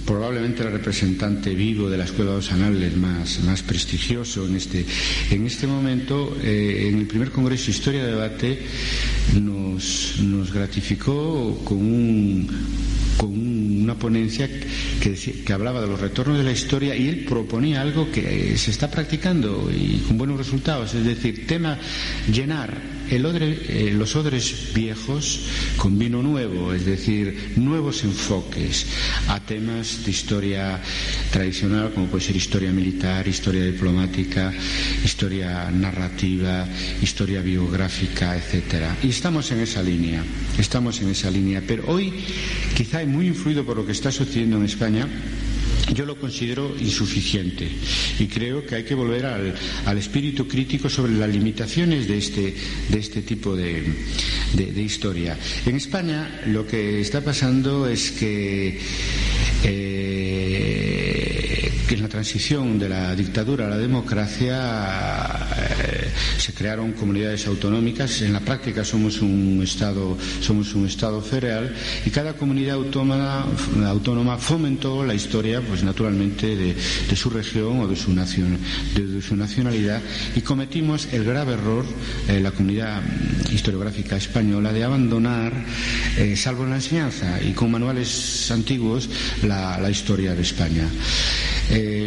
probablemente el representante vivo de la Escuela de los Anales más prestigioso en este momento, en el primer Congreso de Historia de Debate nos gratificó con una ponencia que hablaba de los retornos de la historia, y él proponía algo que se está practicando y con buenos resultados, es decir, llenar los odres viejos con vino nuevo, es decir, nuevos enfoques a temas de historia tradicional, como puede ser historia militar, historia diplomática, historia narrativa, historia biográfica, etcétera. Y estamos en esa línea, pero hoy, quizá muy influido por lo que está sucediendo en España, yo lo considero insuficiente y creo que hay que volver al espíritu crítico sobre las limitaciones de este tipo de historia. En España lo que está pasando es que en la transición de la dictadura a la democracia se crearon comunidades autonómicas. En la práctica somos un Estado federal, y cada comunidad autónoma fomentó la historia, pues naturalmente, de su región o de su nacionalidad, y cometimos el grave error, la comunidad historiográfica española, de abandonar, salvo en la enseñanza y con manuales antiguos, la historia de España.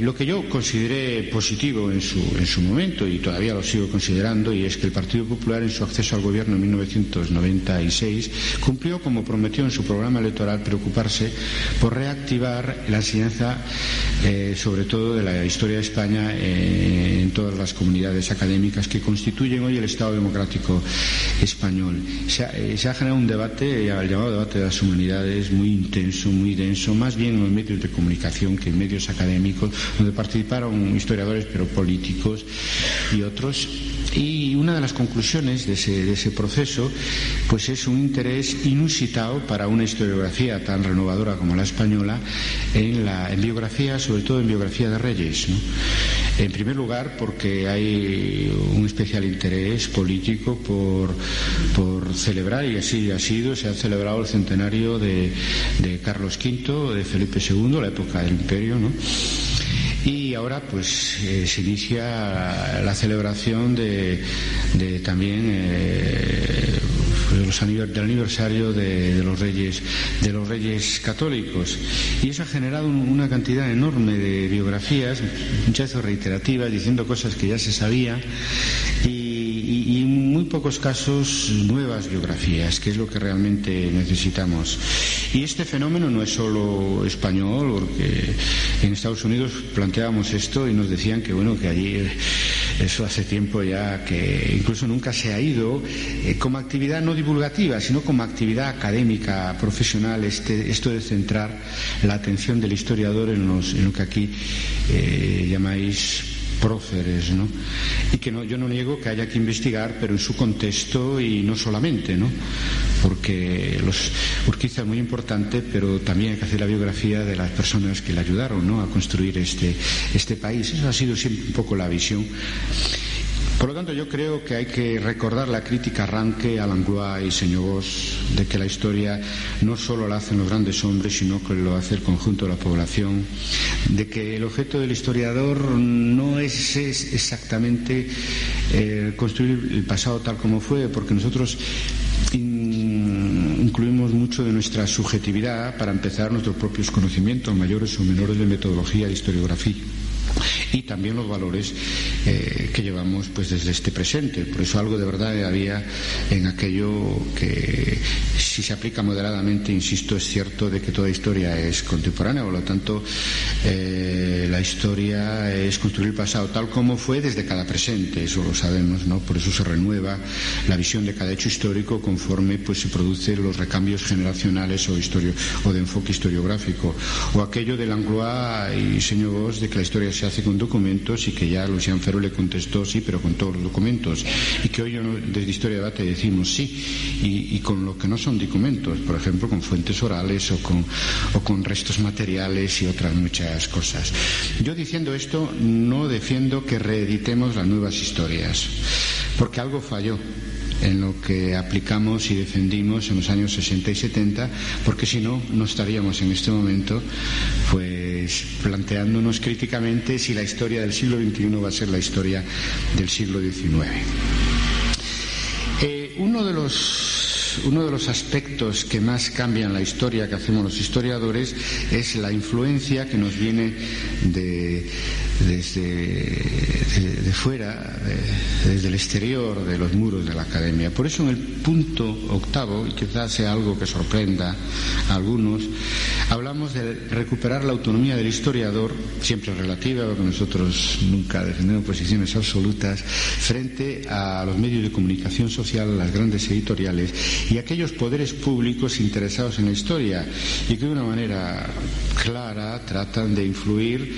Lo que yo consideré positivo en su momento, y todavía lo sigo considerando, y es que el Partido Popular, en su acceso al gobierno en 1996, cumplió, como prometió en su programa electoral, preocuparse por reactivar la enseñanza, sobre todo de la historia de España, en todas las comunidades académicas que constituyen hoy el Estado democrático español. Se ha generado un debate, el llamado debate de las humanidades, muy intenso, muy denso, más bien en los medios de comunicación que en medios académicos, donde participaron historiadores, pero políticos y otros. Y una de las conclusiones de ese proceso, pues es un interés inusitado para una historiografía tan renovadora como la española en biografía, sobre todo en biografía de reyes, ¿no? En primer lugar, porque hay un especial interés político por celebrar, y así ha sido, se ha celebrado el centenario de Carlos V, de Felipe II, la época del Imperio, ¿no? Y ahora pues se inicia la celebración también del aniversario de los reyes católicos, y eso ha generado una cantidad enorme de biografías, muchas veces reiterativas, diciendo cosas que ya se sabía, y muy pocos casos, nuevas biografías, que es lo que realmente necesitamos. Y este fenómeno no es solo español, porque en Estados Unidos planteábamos esto y nos decían que bueno, que allí eso hace tiempo ya, que incluso nunca se ha ido como actividad no divulgativa, sino como actividad académica, profesional, esto de centrar la atención del historiador en lo que aquí llamáis próceres, ¿no? Y que yo no niego que haya que investigar, pero en su contexto y no solamente, ¿no? Porque Urquiza es muy importante, pero también hay que hacer la biografía de las personas que le ayudaron, ¿no?, a construir este país. Eso ha sido siempre un poco la visión. Por lo tanto, yo creo que hay que recordar la crítica arranque a Langlois y Señogós de que la historia no solo la hacen los grandes hombres, sino que lo hace el conjunto de la población, de que el objeto del historiador no es exactamente construir el pasado tal como fue, porque nosotros incluimos mucho de nuestra subjetividad para empezar nuestros propios conocimientos, mayores o menores, de metodología de historiografía. Y también los valores que llevamos pues desde este presente. Por eso algo de verdad había en aquello que, si se aplica moderadamente, insisto, es cierto de que toda historia es contemporánea. Por lo tanto, la historia es construir el pasado tal como fue desde cada presente. Eso lo sabemos, ¿no? Por eso se renueva la visión de cada hecho histórico conforme pues se producen los recambios generacionales o de enfoque historiográfico. O aquello de Langlois y Señogós de que la historia se hace con documentos, y que ya Lucián Ferro le contestó sí, pero con todos los documentos, y que hoy desde Historia de Debate decimos sí, y con lo que no son documentos, por ejemplo con fuentes orales o con restos materiales y otras muchas cosas. Yo, diciendo esto, no defiendo que reeditemos las nuevas historias, porque algo falló en lo que aplicamos y defendimos en los años 60 y 70, porque si no, no estaríamos en este momento pues planteándonos críticamente si la historia del siglo XXI va a ser la historia del siglo XIX. Uno de los aspectos que más cambian la historia que hacemos los historiadores es la influencia que nos viene desde fuera, desde el exterior de los muros de la academia. Por eso en el punto 8, y quizás sea algo que sorprenda a algunos, hablamos de recuperar la autonomía del historiador, siempre relativa, porque nosotros nunca defendemos posiciones absolutas, frente a los medios de comunicación social, las grandes editoriales y aquellos poderes públicos interesados en la historia, y que de una manera clara tratan de influir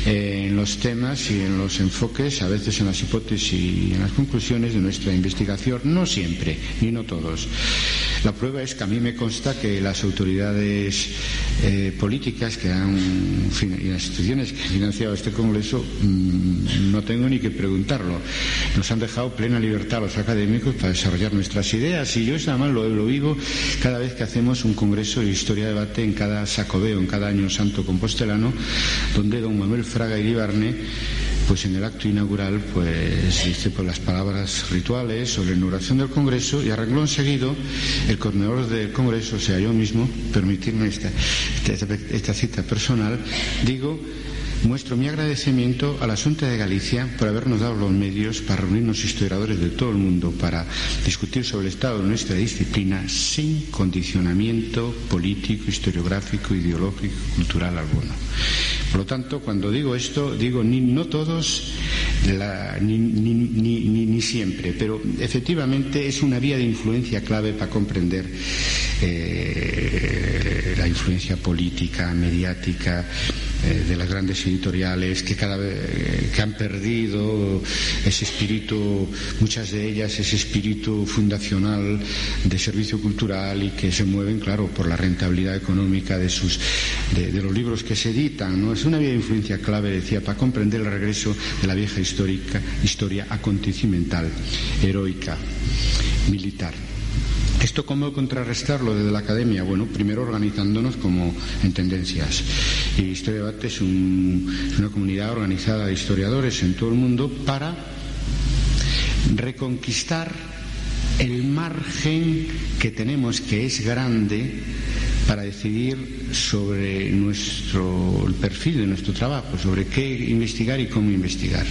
en los temas y en los enfoques, a veces en las hipótesis y en las conclusiones de nuestra investigación. No siempre, ni no todos. La prueba es que a mí me consta que las autoridades políticas y las instituciones que han financiado este congreso, no tengo ni que preguntarlo, nos han dejado plena libertad a los académicos para desarrollar nuestras ideas, y yo eso además lo vivo cada vez que hacemos un congreso de Historia de Debate en cada Sacobeo, en cada año santo compostelano, donde don Manuel Fraga Iribarne, pues en el acto inaugural pues dice las palabras rituales sobre la inauguración del Congreso, y a renglón seguido el coordinador del Congreso, o sea yo mismo, permitirme esta cita personal, muestro mi agradecimiento a la Xunta de Galicia por habernos dado los medios para reunirnos historiadores de todo el mundo para discutir sobre el estado de nuestra disciplina sin condicionamiento político, historiográfico, ideológico, cultural alguno. Por lo tanto, cuando digo esto, digo no todos, ni siempre, pero efectivamente es una vía de influencia clave para comprender la influencia política, mediática, de las grandes editoriales que han perdido ese espíritu, muchas de ellas ese espíritu fundacional de servicio cultural, y que se mueven, claro, por la rentabilidad económica de los libros que se editan, ¿no? Es una vía de influencia clave, decía, para comprender el regreso de la vieja historia acontecimental, heroica, militar. ¿Esto cómo contrarrestarlo desde la academia? Bueno, primero organizándonos como en tendencias. Y Historia de Debate es una comunidad organizada de historiadores en todo el mundo para reconquistar el margen que tenemos, que es grande, para decidir sobre el perfil de nuestro trabajo, sobre qué investigar y cómo investigar.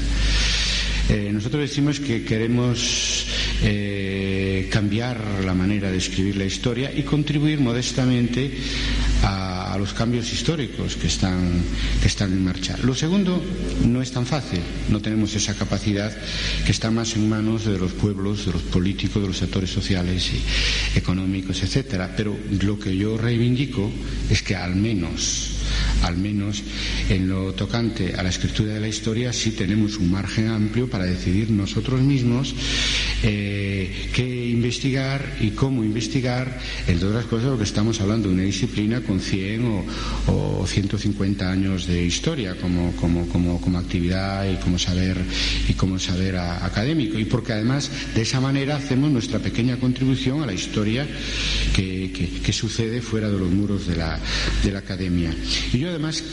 Nosotros decimos que queremos cambiar la manera de escribir la historia y contribuir modestamente a los cambios históricos que están en marcha. Lo segundo no es tan fácil, no tenemos esa capacidad, que está más en manos de los pueblos, de los políticos, de los sectores sociales y económicos, etcétera. Pero lo que yo reivindico es que al menos en lo tocante a la escritura de la historia sí tenemos un margen amplio para decidir nosotros mismos qué investigar y cómo investigar, entre otras cosas, porque estamos hablando de una disciplina con 100 o 150 años de historia como actividad y como saber académico, y porque además de esa manera hacemos nuestra pequeña contribución a la historia que sucede fuera de los muros de la academia. Y yo además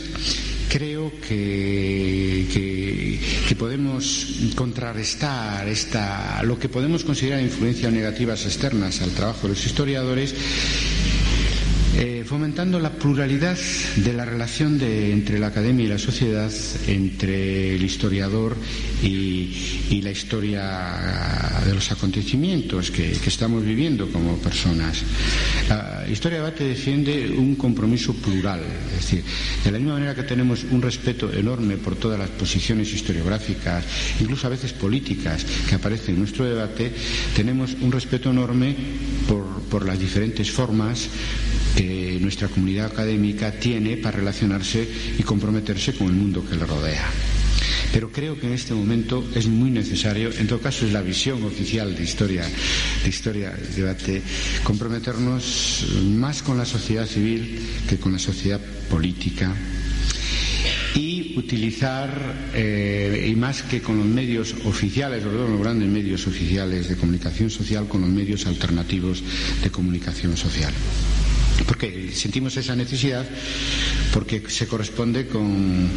creo que podemos contrarrestar lo que podemos considerar influencias negativas externas al trabajo de los historiadores, fomentando la pluralidad de la relación entre la academia y la sociedad, entre el historiador y la historia de los acontecimientos que estamos viviendo como personas. La Historia Debate defiende un compromiso plural, es decir, de la misma manera que tenemos un respeto enorme por todas las posiciones historiográficas, incluso a veces políticas, que aparecen en nuestro debate, tenemos un respeto enorme por las diferentes formas que nuestra comunidad académica tiene para relacionarse y comprometerse con el mundo que le rodea. Pero creo que en este momento es muy necesario, en todo caso es la visión oficial de Historia Debate, comprometernos más con la sociedad civil que con la sociedad política, y utilizar, y más que con los medios oficiales, sobre todo los grandes medios oficiales de comunicación social, con los medios alternativos de comunicación social. Porque sentimos esa necesidad porque se corresponde con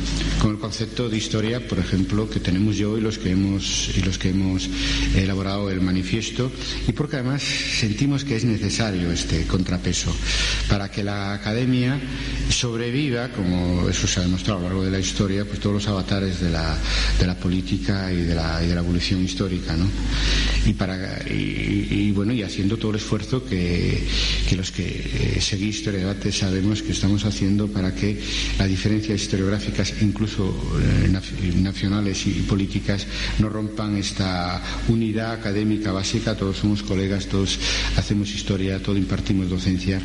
el concepto de historia, por ejemplo, que tenemos yo y los que hemos elaborado el manifiesto, y porque además sentimos que es necesario este contrapeso para que la academia sobreviva, como eso se ha demostrado a lo largo de la historia, pues todos los avatares de la política y de la evolución histórica, ¿no? Y haciendo todo el esfuerzo que los que seguís Historia Debate sabemos que estamos haciendo para que las diferencias historiográficas, incluso nacionales y políticas, no rompan esta unidad académica básica. Todos somos colegas, todos hacemos historia, todos impartimos docencia,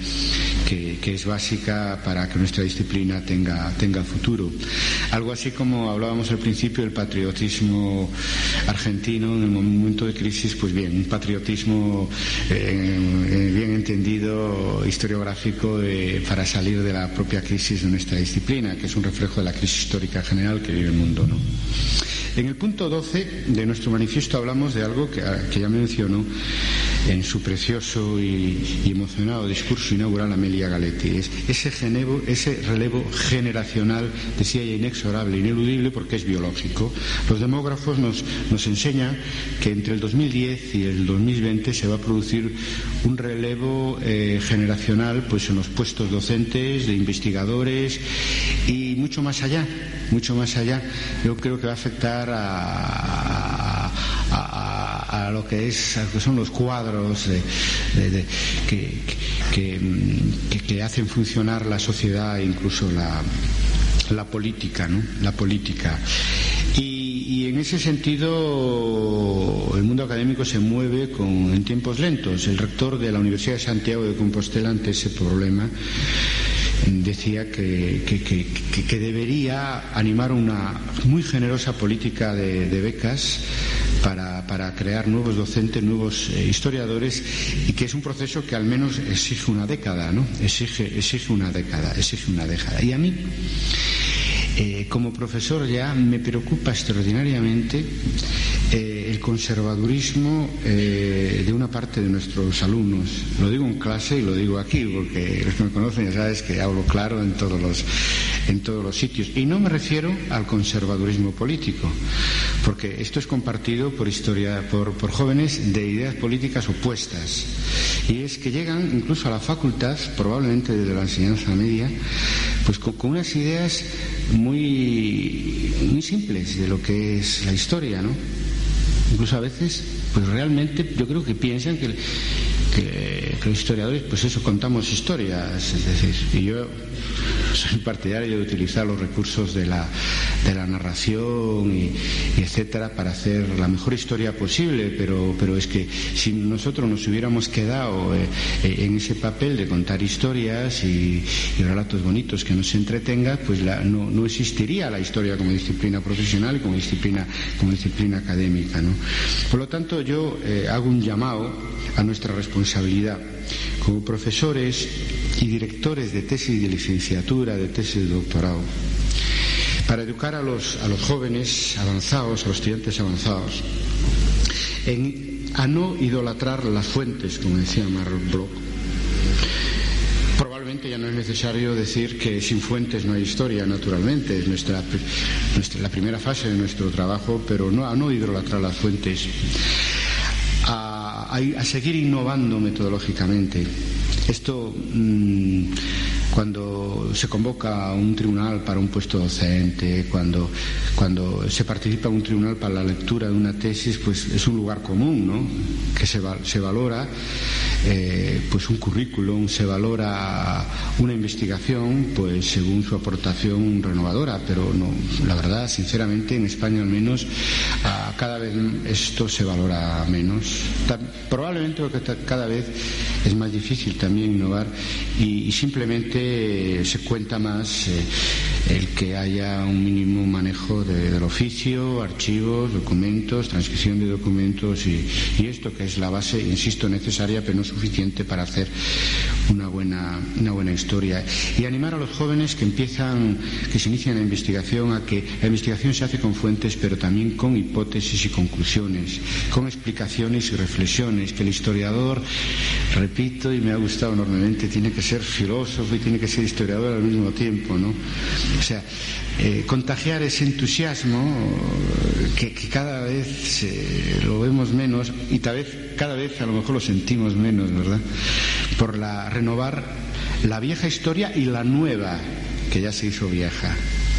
que es básica para que nuestra disciplina tenga futuro. Algo así como hablábamos al principio del patriotismo argentino en el momento de crisis, pues bien, un patriotismo bien entendido, historiográfico, para salir de la propia crisis de nuestra disciplina, que es un reflejo de la crisis histórica general que vive el mundo, ¿no? En el punto 12 de nuestro manifiesto hablamos de algo que ya mencionó en su precioso y emocionado discurso inaugural Amelia Galetti. Es ese relevo generacional, decía ella, inexorable, ineludible, porque es biológico. Los demógrafos nos enseñan que entre el 2010 y el 2020 se va a producir un relevo generacional, pues en los puestos docentes, de investigadores y mucho más allá. Yo creo que va a afectar a lo que son los cuadros que hacen funcionar la sociedad e incluso la política, ¿no? La política. Y en ese sentido el mundo académico se mueve en tiempos lentos. El rector de la Universidad de Santiago de Compostela, ante ese problema, decía que debería animar una muy generosa política de becas para crear nuevos docentes, nuevos historiadores, y que es un proceso que al menos exige una década, ¿no? Exige una década. Y a mí, como profesor, ya me preocupa extraordinariamente el conservadurismo de una parte de nuestros alumnos. Lo digo en clase y lo digo aquí, porque los que me conocen ya sabes que hablo claro en todos los sitios. Y no me refiero al conservadurismo político, porque esto es compartido por jóvenes de ideas políticas opuestas. Y es que llegan incluso a la facultad, probablemente desde la enseñanza media, pues con unas ideas muy simples de lo que es la historia, ¿no? Incluso a veces, pues realmente yo creo que piensan que los historiadores, pues eso, contamos historias, es decir, y yo soy partidario de utilizar los recursos de la narración y etcétera para hacer la mejor historia posible, pero es que si nosotros nos hubiéramos quedado en ese papel de contar historias y relatos bonitos que nos entretengan, pues no existiría la historia como disciplina profesional y como disciplina académica, ¿no? Por lo tanto, yo hago un llamado a nuestra responsabilidad como profesores y directores de tesis de licenciatura, de tesis de doctorado, para educar a los jóvenes avanzados, a los estudiantes avanzados, a no idolatrar las fuentes, como decía Mark Bloch. Probablemente ya no es necesario decir que sin fuentes no hay historia, naturalmente, es la primera fase de nuestro trabajo, pero a no idolatrar las fuentes, a seguir innovando metodológicamente. Esto, cuando se convoca a un tribunal para un puesto docente, cuando se participa en un tribunal para la lectura de una tesis, pues es un lugar común, ¿no? Que se valora pues un currículum, se valora una investigación, pues según su aportación renovadora, pero no, la verdad, sinceramente, en España al menos, cada vez esto se valora menos. Probablemente porque cada vez es más difícil también innovar y simplemente se cuenta más el que haya un mínimo manejo del oficio, archivos, documentos, transcripción de documentos y esto que es la base, insisto, necesaria pero no suficiente para hacer una buena historia. Y animar a los jóvenes que se inician la investigación, a que la investigación se hace con fuentes pero también con hipótesis y conclusiones, con explicaciones y reflexiones, que el historiador, repito y me ha gustado enormemente, tiene que ser filósofo y tiene que ser historiador al mismo tiempo, ¿no? O sea, contagiar ese entusiasmo que cada vez lo vemos menos y cada vez a lo mejor lo sentimos menos, ¿verdad? Por renovar la vieja historia y la nueva, que ya se hizo vieja.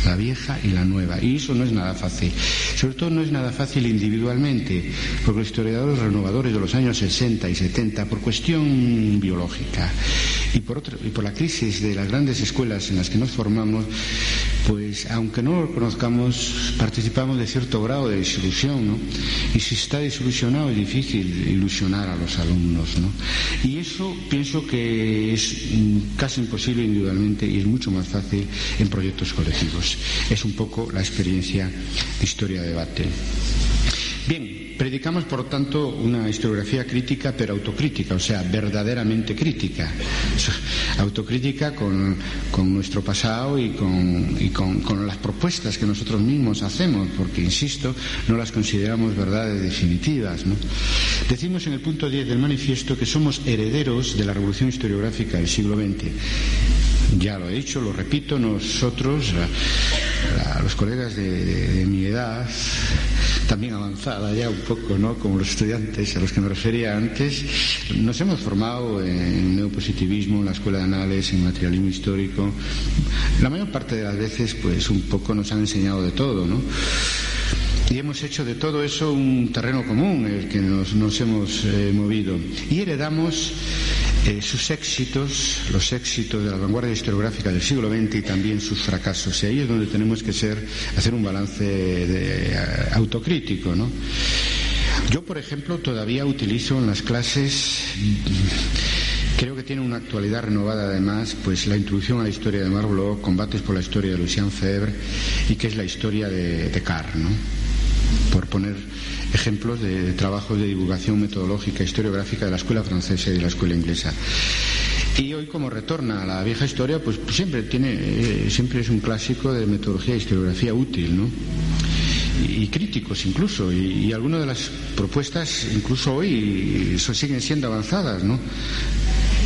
La vieja y la nueva, y eso no es nada fácil, sobre todo no es nada fácil individualmente, porque los historiadores renovadores de los años 60 y 70, por cuestión biológica y por la crisis de las grandes escuelas en las que nos formamos, pues aunque no lo conozcamos, participamos de cierto grado de desilusión, ¿no? Y si está desilusionado es difícil ilusionar a los alumnos, ¿no? Y eso pienso que es casi imposible individualmente y es mucho más fácil en proyectos colectivos. Es un poco la experiencia de Historia de Debate. Bien, predicamos por tanto una historiografía crítica pero autocrítica, o sea, verdaderamente crítica. Autocrítica con nuestro pasado y con las propuestas que nosotros mismos hacemos, porque, insisto, no las consideramos verdades definitivas, ¿no? Decimos en el punto 10 del manifiesto que somos herederos de la revolución historiográfica del siglo XX. Ya lo he dicho, lo repito, nosotros, los colegas de mi edad, también avanzada ya un poco, ¿no? Como los estudiantes a los que me refería antes, nos hemos formado en neopositivismo, en la Escuela de Anales, en materialismo histórico. La mayor parte de las veces, pues un poco nos han enseñado de todo, ¿no? Y hemos hecho de todo eso un terreno común en el que nos hemos movido. Y heredamos sus éxitos, los éxitos de la vanguardia historiográfica del siglo XX y también sus fracasos. Y ahí es donde tenemos que hacer un balance autocrítico, ¿no? Yo, por ejemplo, todavía utilizo en las clases, creo que tiene una actualidad renovada además, pues la introducción a la historia de Marc Bloch, combates por la historia de Lucien Febvre y que es la historia de Descartes, ¿no? Por poner ejemplos de trabajos de divulgación metodológica historiográfica de la escuela francesa y de la escuela inglesa. Y hoy, como retorna a la vieja historia, pues siempre es un clásico de metodología e historiografía útil, ¿no? Y críticos incluso, y algunas de las propuestas incluso hoy siguen siendo avanzadas, ¿no?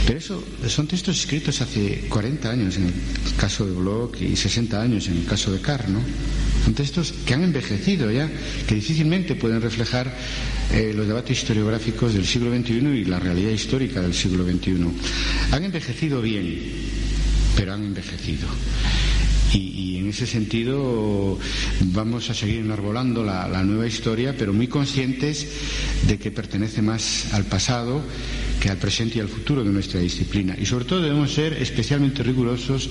Pero eso son textos escritos hace 40 años en el caso de Bloch y 60 años en el caso de Descartes, ¿no? Son textos que han envejecido ya, que difícilmente pueden reflejar los debates historiográficos del siglo XXI y la realidad histórica del siglo XXI. Han envejecido bien, pero han envejecido. Y en ese sentido vamos a seguir enarbolando la nueva historia, pero muy conscientes de que pertenece más al pasado que al presente y al futuro de nuestra disciplina. Y sobre todo debemos ser especialmente rigurosos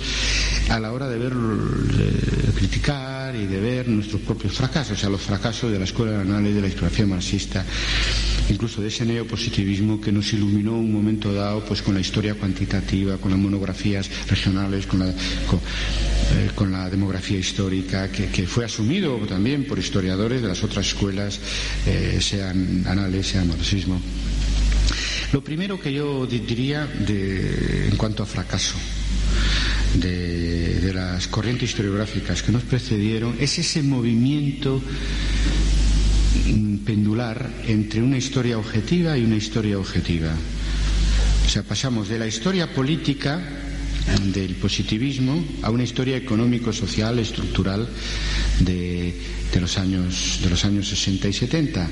a la hora de ver, de criticar y de ver nuestros propios fracasos, o sea, los fracasos de la escuela de análisis de la historiografía marxista, incluso de ese neopositivismo que nos iluminó un momento dado pues con la historia cuantitativa, con las monografías regionales, con la demografía histórica, que fue asumido también por historiadores de las otras escuelas, sean análisis, sea marxismo. Lo primero que yo diría en cuanto a fracaso de las corrientes historiográficas que nos precedieron es ese movimiento pendular entre una historia objetiva y una historia objetiva. O sea, pasamos de la historia política del positivismo a una historia económico-social, estructural de los años 60 y 70.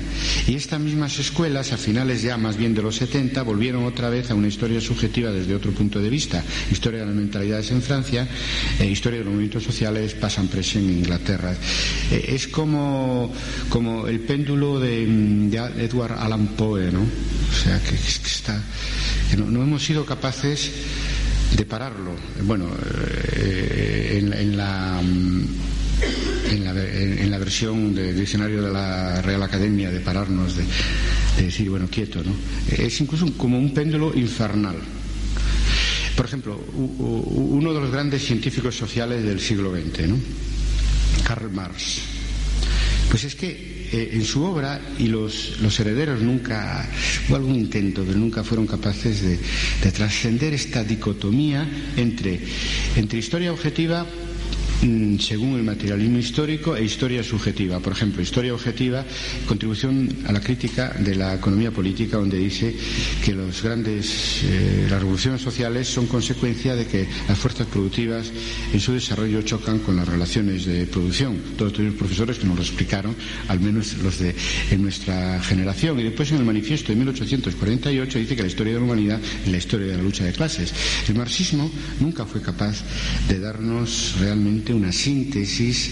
Y estas mismas escuelas, a finales ya más bien de los 70, volvieron otra vez a una historia subjetiva desde otro punto de vista. Historia de las mentalidades en Francia, historia de los movimientos sociales, pasan presa en Inglaterra. Es como el péndulo de Edward Allan Poe, ¿no? O sea, que no hemos sido capaces de pararlo. Bueno, en la versión del diccionario de la Real Academia, de pararnos, de decir, bueno, quieto, ¿no? Es incluso como un péndulo infernal. Por ejemplo, uno de los grandes científicos sociales del siglo XX, ¿no? Karl Marx. Pues es que en su obra, y los herederos nunca, hubo algún intento, pero nunca fueron capaces de trascender esta dicotomía entre historia objetiva según el materialismo histórico e historia subjetiva. Por ejemplo, historia objetiva, contribución a la crítica de la economía política, donde dice que las revoluciones sociales son consecuencia de que las fuerzas productivas en su desarrollo chocan con las relaciones de producción. Todos tuvimos profesores que nos lo explicaron, al menos los en nuestra generación. Y después en el manifiesto de 1848 dice que la historia de la humanidad es la historia de la lucha de clases. El marxismo nunca fue capaz de darnos realmente una síntesis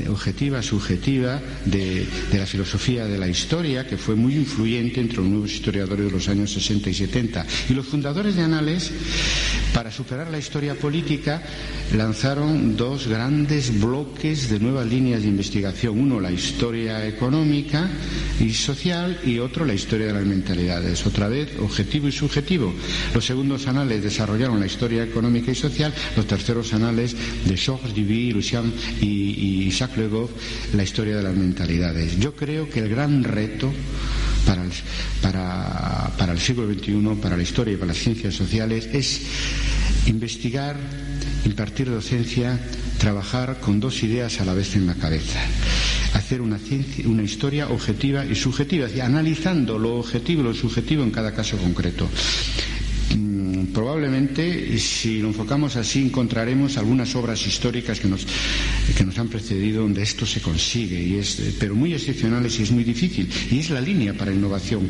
objetiva, subjetiva de la filosofía de la historia, que fue muy influyente entre los nuevos historiadores de los años 60 y 70. Y los fundadores de Anales, para superar la historia política, lanzaron dos grandes bloques de nuevas líneas de investigación. Uno, la historia económica y social, y otro, la historia de las mentalidades. Otra vez, objetivo y subjetivo. Los segundos Anales desarrollaron la historia económica y social. Los terceros Anales de Georges Duby, Lucien y Jacques Le Goff, la historia de las mentalidades. Yo creo que el gran reto para el siglo XXI, para la historia y para las ciencias sociales, es investigar, impartir docencia, trabajar con dos ideas a la vez en la cabeza. Hacer una historia objetiva y subjetiva, analizando lo objetivo y lo subjetivo en cada caso concreto. Probablemente, si lo enfocamos así, encontraremos algunas obras históricas que nos han precedido donde esto se consigue, pero muy excepcionales, y es muy difícil. Y es la línea para innovación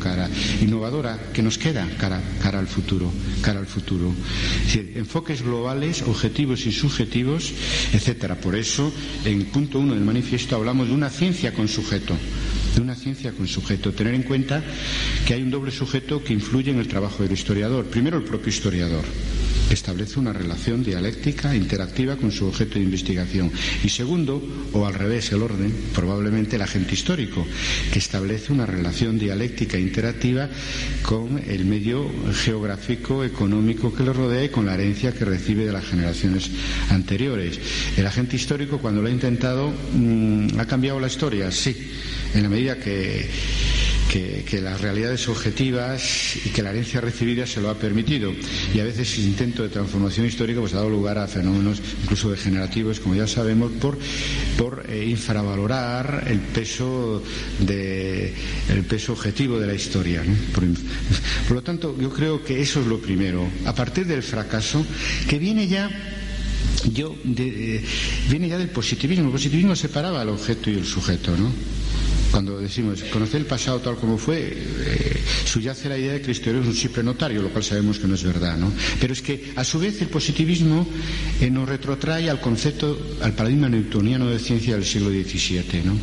innovadora que nos queda cara al futuro. Es decir, enfoques globales, objetivos y subjetivos, etcétera. Por eso, en punto 1 del manifiesto hablamos de una ciencia con sujeto. Tener en cuenta que hay un doble sujeto que influye en el trabajo del historiador. Primero, el propio historiador, que establece una relación dialéctica interactiva con su objeto de investigación. Y segundo, o al revés, el orden, probablemente el agente histórico, que establece una relación dialéctica interactiva con el medio geográfico, económico que lo rodea y con la herencia que recibe de las generaciones anteriores. El agente histórico, cuando lo ha intentado, ¿ha cambiado la historia? Sí, en la medida que las realidades objetivas y que la herencia recibida se lo ha permitido. Y a veces ese intento de transformación histórica pues ha dado lugar a fenómenos incluso degenerativos, como ya sabemos, por infravalorar el peso objetivo de la historia, ¿no? Por lo tanto, yo creo que eso es lo primero. A partir del fracaso, que viene ya del positivismo. El positivismo separaba al objeto y el sujeto, ¿no? Cuando decimos conocer el pasado tal como fue, subyace la idea de que el historiador es un simple notario, lo cual sabemos que no es verdad, ¿no? Pero es que a su vez el positivismo nos retrotrae al concepto, al paradigma newtoniano de ciencia del siglo XVII, ¿no?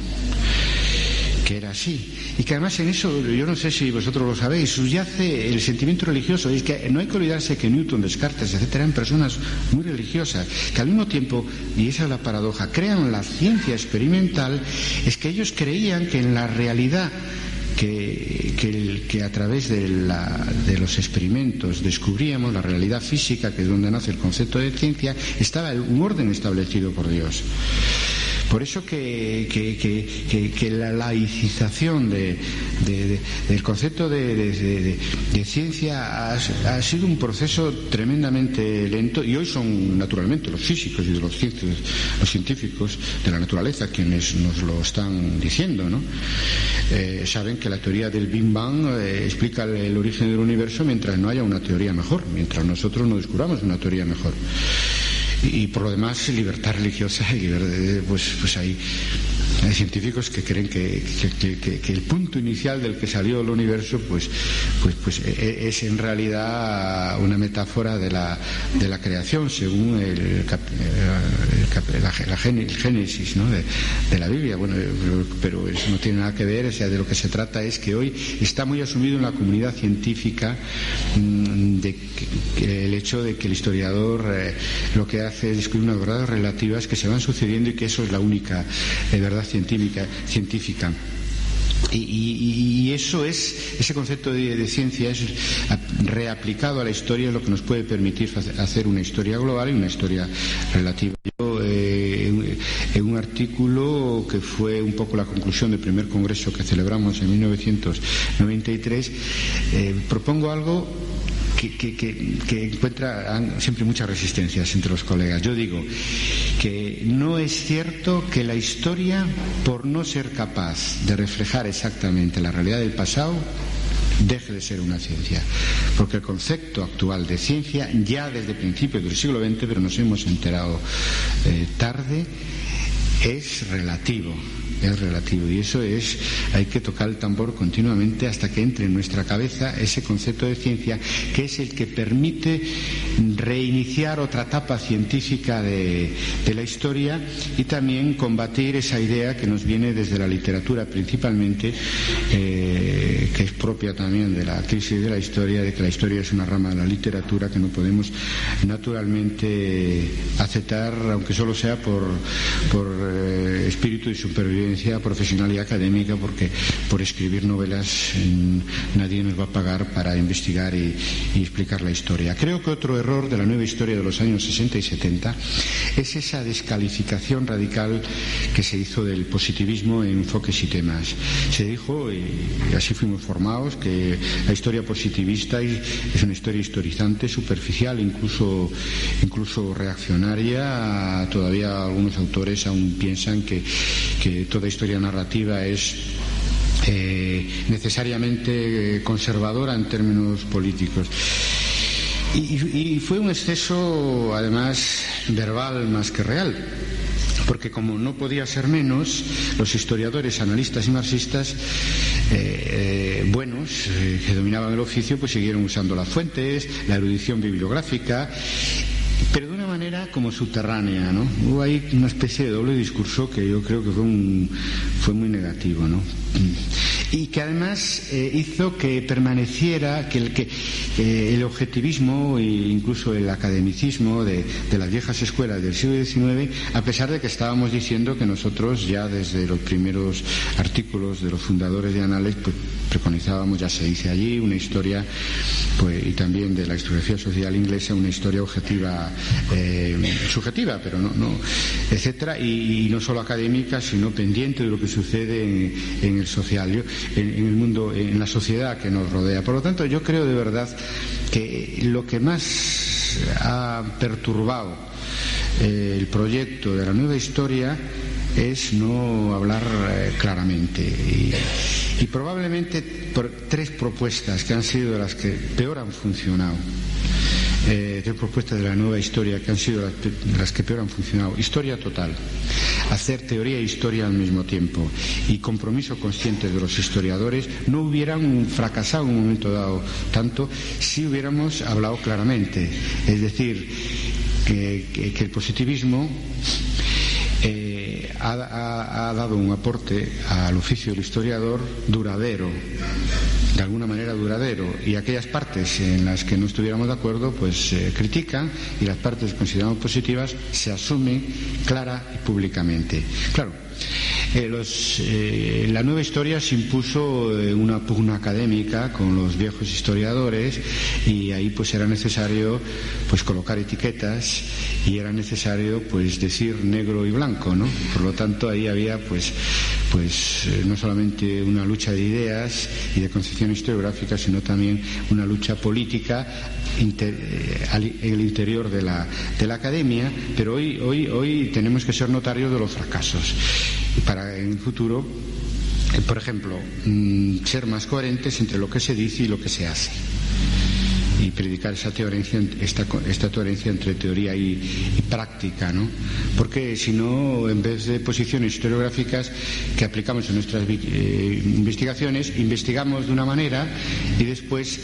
Que era así, y que además en eso, yo no sé si vosotros lo sabéis, subyace el sentimiento religioso. Es que no hay que olvidarse que Newton, Descartes, etcétera, eran personas muy religiosas, que al mismo tiempo, y esa es la paradoja, crean la ciencia experimental. Es que ellos creían que en la realidad que a través de los experimentos descubríamos, la realidad física, que es donde nace el concepto de ciencia, estaba un orden establecido por Dios. Por eso que la laicización del concepto de ciencia ha sido un proceso tremendamente lento, y hoy son naturalmente los físicos y de los científicos de la naturaleza quienes nos lo están diciendo, ¿no? Saben que la teoría del Big Bang explica el origen del universo mientras no haya una teoría mejor, mientras nosotros no descubramos una teoría mejor. Y por lo demás, libertad religiosa, pues hay científicos que creen que el punto inicial del que salió el universo pues es en realidad una metáfora de la creación, según el Génesis, ¿no? de la Biblia. Bueno, pero eso no tiene nada que ver. O sea, de lo que se trata es que hoy está muy asumido en la comunidad científica el hecho de que el historiador lo que hace es descubrir unas verdades relativas que se van sucediendo, y que eso es la única verdad científica. Y eso es, ese concepto de ciencia es reaplicado a la historia, es lo que nos puede permitir hacer una historia global y una historia relativa. Yo, en un artículo que fue un poco la conclusión del primer congreso que celebramos en 1993, propongo algo que encuentra siempre muchas resistencias entre los colegas. Yo digo que no es cierto que la historia, por no ser capaz de reflejar exactamente la realidad del pasado, deje de ser una ciencia, porque el concepto actual de ciencia, ya desde principios del siglo XX, pero nos hemos enterado tarde, es relativo, y eso es, hay que tocar el tambor continuamente hasta que entre en nuestra cabeza ese concepto de ciencia, que es el que permite reiniciar otra etapa científica de la historia, y también combatir esa idea que nos viene desde la literatura principalmente, que es propia también de la crisis de la historia, de que la historia es una rama de la literatura que no podemos naturalmente aceptar, aunque solo sea por espíritu de supervivencia profesional y académica, porque por escribir novelas nadie nos va a pagar para investigar y explicar la historia. Creo que otro error de la nueva historia de los años 60 y 70 es esa descalificación radical que se hizo del positivismo en enfoques y temas. Se dijo, y así fuimos formados, que la historia positivista es una historia historizante, superficial, incluso reaccionaria. Todavía algunos autores aún piensan que toda historia narrativa es necesariamente conservadora en términos políticos. Y fue un exceso, además, verbal más que real, porque como no podía ser menos, los historiadores, analistas y marxistas buenos, que dominaban el oficio, pues siguieron usando las fuentes, la erudición bibliográfica, pero de una manera como subterránea, ¿no? Hubo ahí una especie de doble discurso que yo creo que fue muy negativo, ¿no? Y que además hizo que permaneciera que el objetivismo e incluso el academicismo de las viejas escuelas del siglo XIX, a pesar de que estábamos diciendo que nosotros ya desde los primeros artículos de los fundadores de Anales pues preconizábamos, ya se dice allí, una historia, pues, y también de la historiografía social inglesa, una historia objetiva, subjetiva, pero no etcétera, y no solo académica, sino pendiente de lo que sucede en el social, en el mundo, en la sociedad que nos rodea. Por lo tanto, yo creo de verdad que lo que más ha perturbado el proyecto de la nueva historia es no hablar claramente, y probablemente por tres propuestas que han sido las que peor han funcionado. tres propuestas de la nueva historia que han sido las que peor han funcionado. Historia total, hacer teoría e historia al mismo tiempo y compromiso consciente de los historiadores no hubieran fracasado en un momento dado tanto si hubiéramos hablado claramente. Es decir, que el positivismo ha dado un aporte al oficio del historiador duradero, de alguna manera duradero, y aquellas partes en las que no estuviéramos de acuerdo pues critican, y las partes que consideramos positivas se asumen clara y públicamente. Claro, la nueva historia se impuso una pugna académica con los viejos historiadores, y ahí pues era necesario pues colocar etiquetas, y era necesario pues decir negro y blanco, ¿no? Por lo tanto ahí había pues no solamente una lucha de ideas y de concepción historiográfica, sino también una lucha política en el interior de la academia. Pero hoy tenemos que ser notarios de los fracasos para en el futuro, por ejemplo, ser más coherentes entre lo que se dice y lo que se hace, y predicar esta coherencia entre teoría y práctica, ¿no? Porque si no, en vez de posiciones historiográficas que aplicamos en nuestras investigaciones, investigamos de una manera y después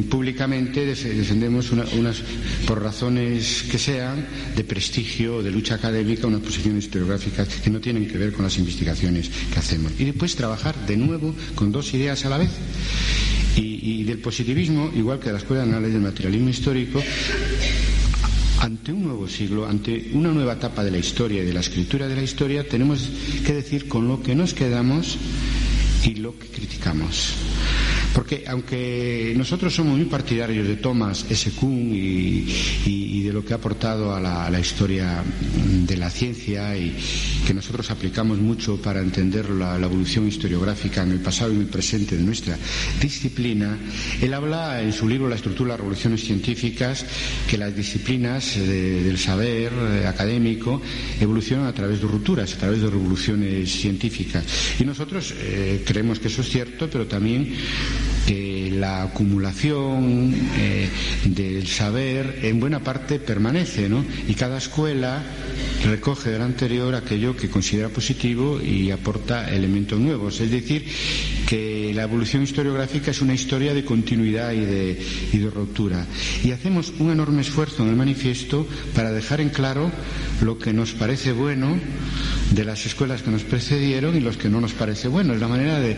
públicamente defendemos unas, por razones que sean, de prestigio o de lucha académica, unas posiciones historiográficas que no tienen que ver con las investigaciones que hacemos. Y después trabajar de nuevo con dos ideas a la vez. Y del positivismo, igual que de la Escuela de Análisis del Materialismo Histórico, ante un nuevo siglo, ante una nueva etapa de la historia y de la escritura de la historia, tenemos que decir con lo que nos quedamos y lo que criticamos. Porque aunque nosotros somos muy partidarios de Thomas S. Kuhn y de lo que ha aportado a la historia de la ciencia, y que nosotros aplicamos mucho para entender la evolución historiográfica en el pasado y en el presente de nuestra disciplina, él habla en su libro La estructura de las revoluciones científicas que las disciplinas del saber académico evolucionan a través de rupturas, a través de revoluciones científicas. Y nosotros creemos que eso es cierto, pero también que la acumulación del saber en buena parte permanece, ¿no? Y cada escuela recoge del anterior aquello que considera positivo y aporta elementos nuevos. Es decir, que la evolución historiográfica es una historia de continuidad y de ruptura. Y hacemos un enorme esfuerzo en el manifiesto para dejar en claro lo que nos parece bueno de las escuelas que nos precedieron y los que no nos parece bueno. Es la manera de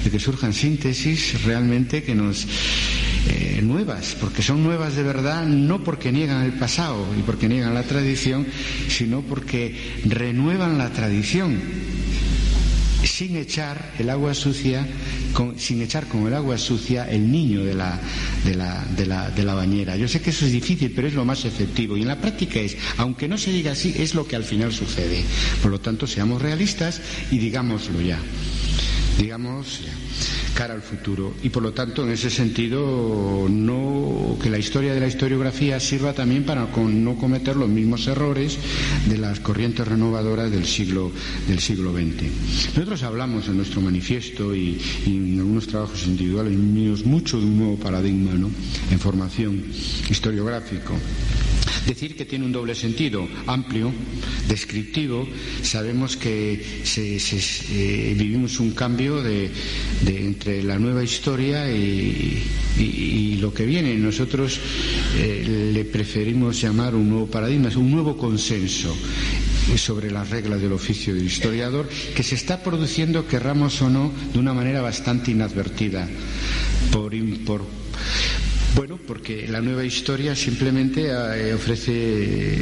que surjan síntesis realmente que nos nuevas, porque son nuevas de verdad, no porque niegan el pasado y porque niegan la tradición, sino porque renuevan la tradición sin echar el agua sucia, sin echar con el agua sucia el niño de la bañera. Yo sé que eso es difícil, pero es lo más efectivo, y en la práctica aunque no se diga así, es lo que al final sucede. Por lo tanto, seamos realistas y digámoslo ya, cara al futuro. Y por lo tanto, en ese sentido, que la historia de la historiografía sirva también para no cometer los mismos errores de las corrientes renovadoras del siglo XX. Nosotros hablamos en nuestro manifiesto y en algunos trabajos individuales míos mucho de un nuevo paradigma, ¿no?, en formación historiográfico. Decir que tiene un doble sentido, amplio, descriptivo. Sabemos que vivimos un cambio entre la nueva historia y lo que viene. Nosotros le preferimos llamar un nuevo paradigma, un nuevo consenso sobre las reglas del oficio del historiador, que se está produciendo, querramos o no, de una manera bastante inadvertida porque la nueva historia simplemente ofrece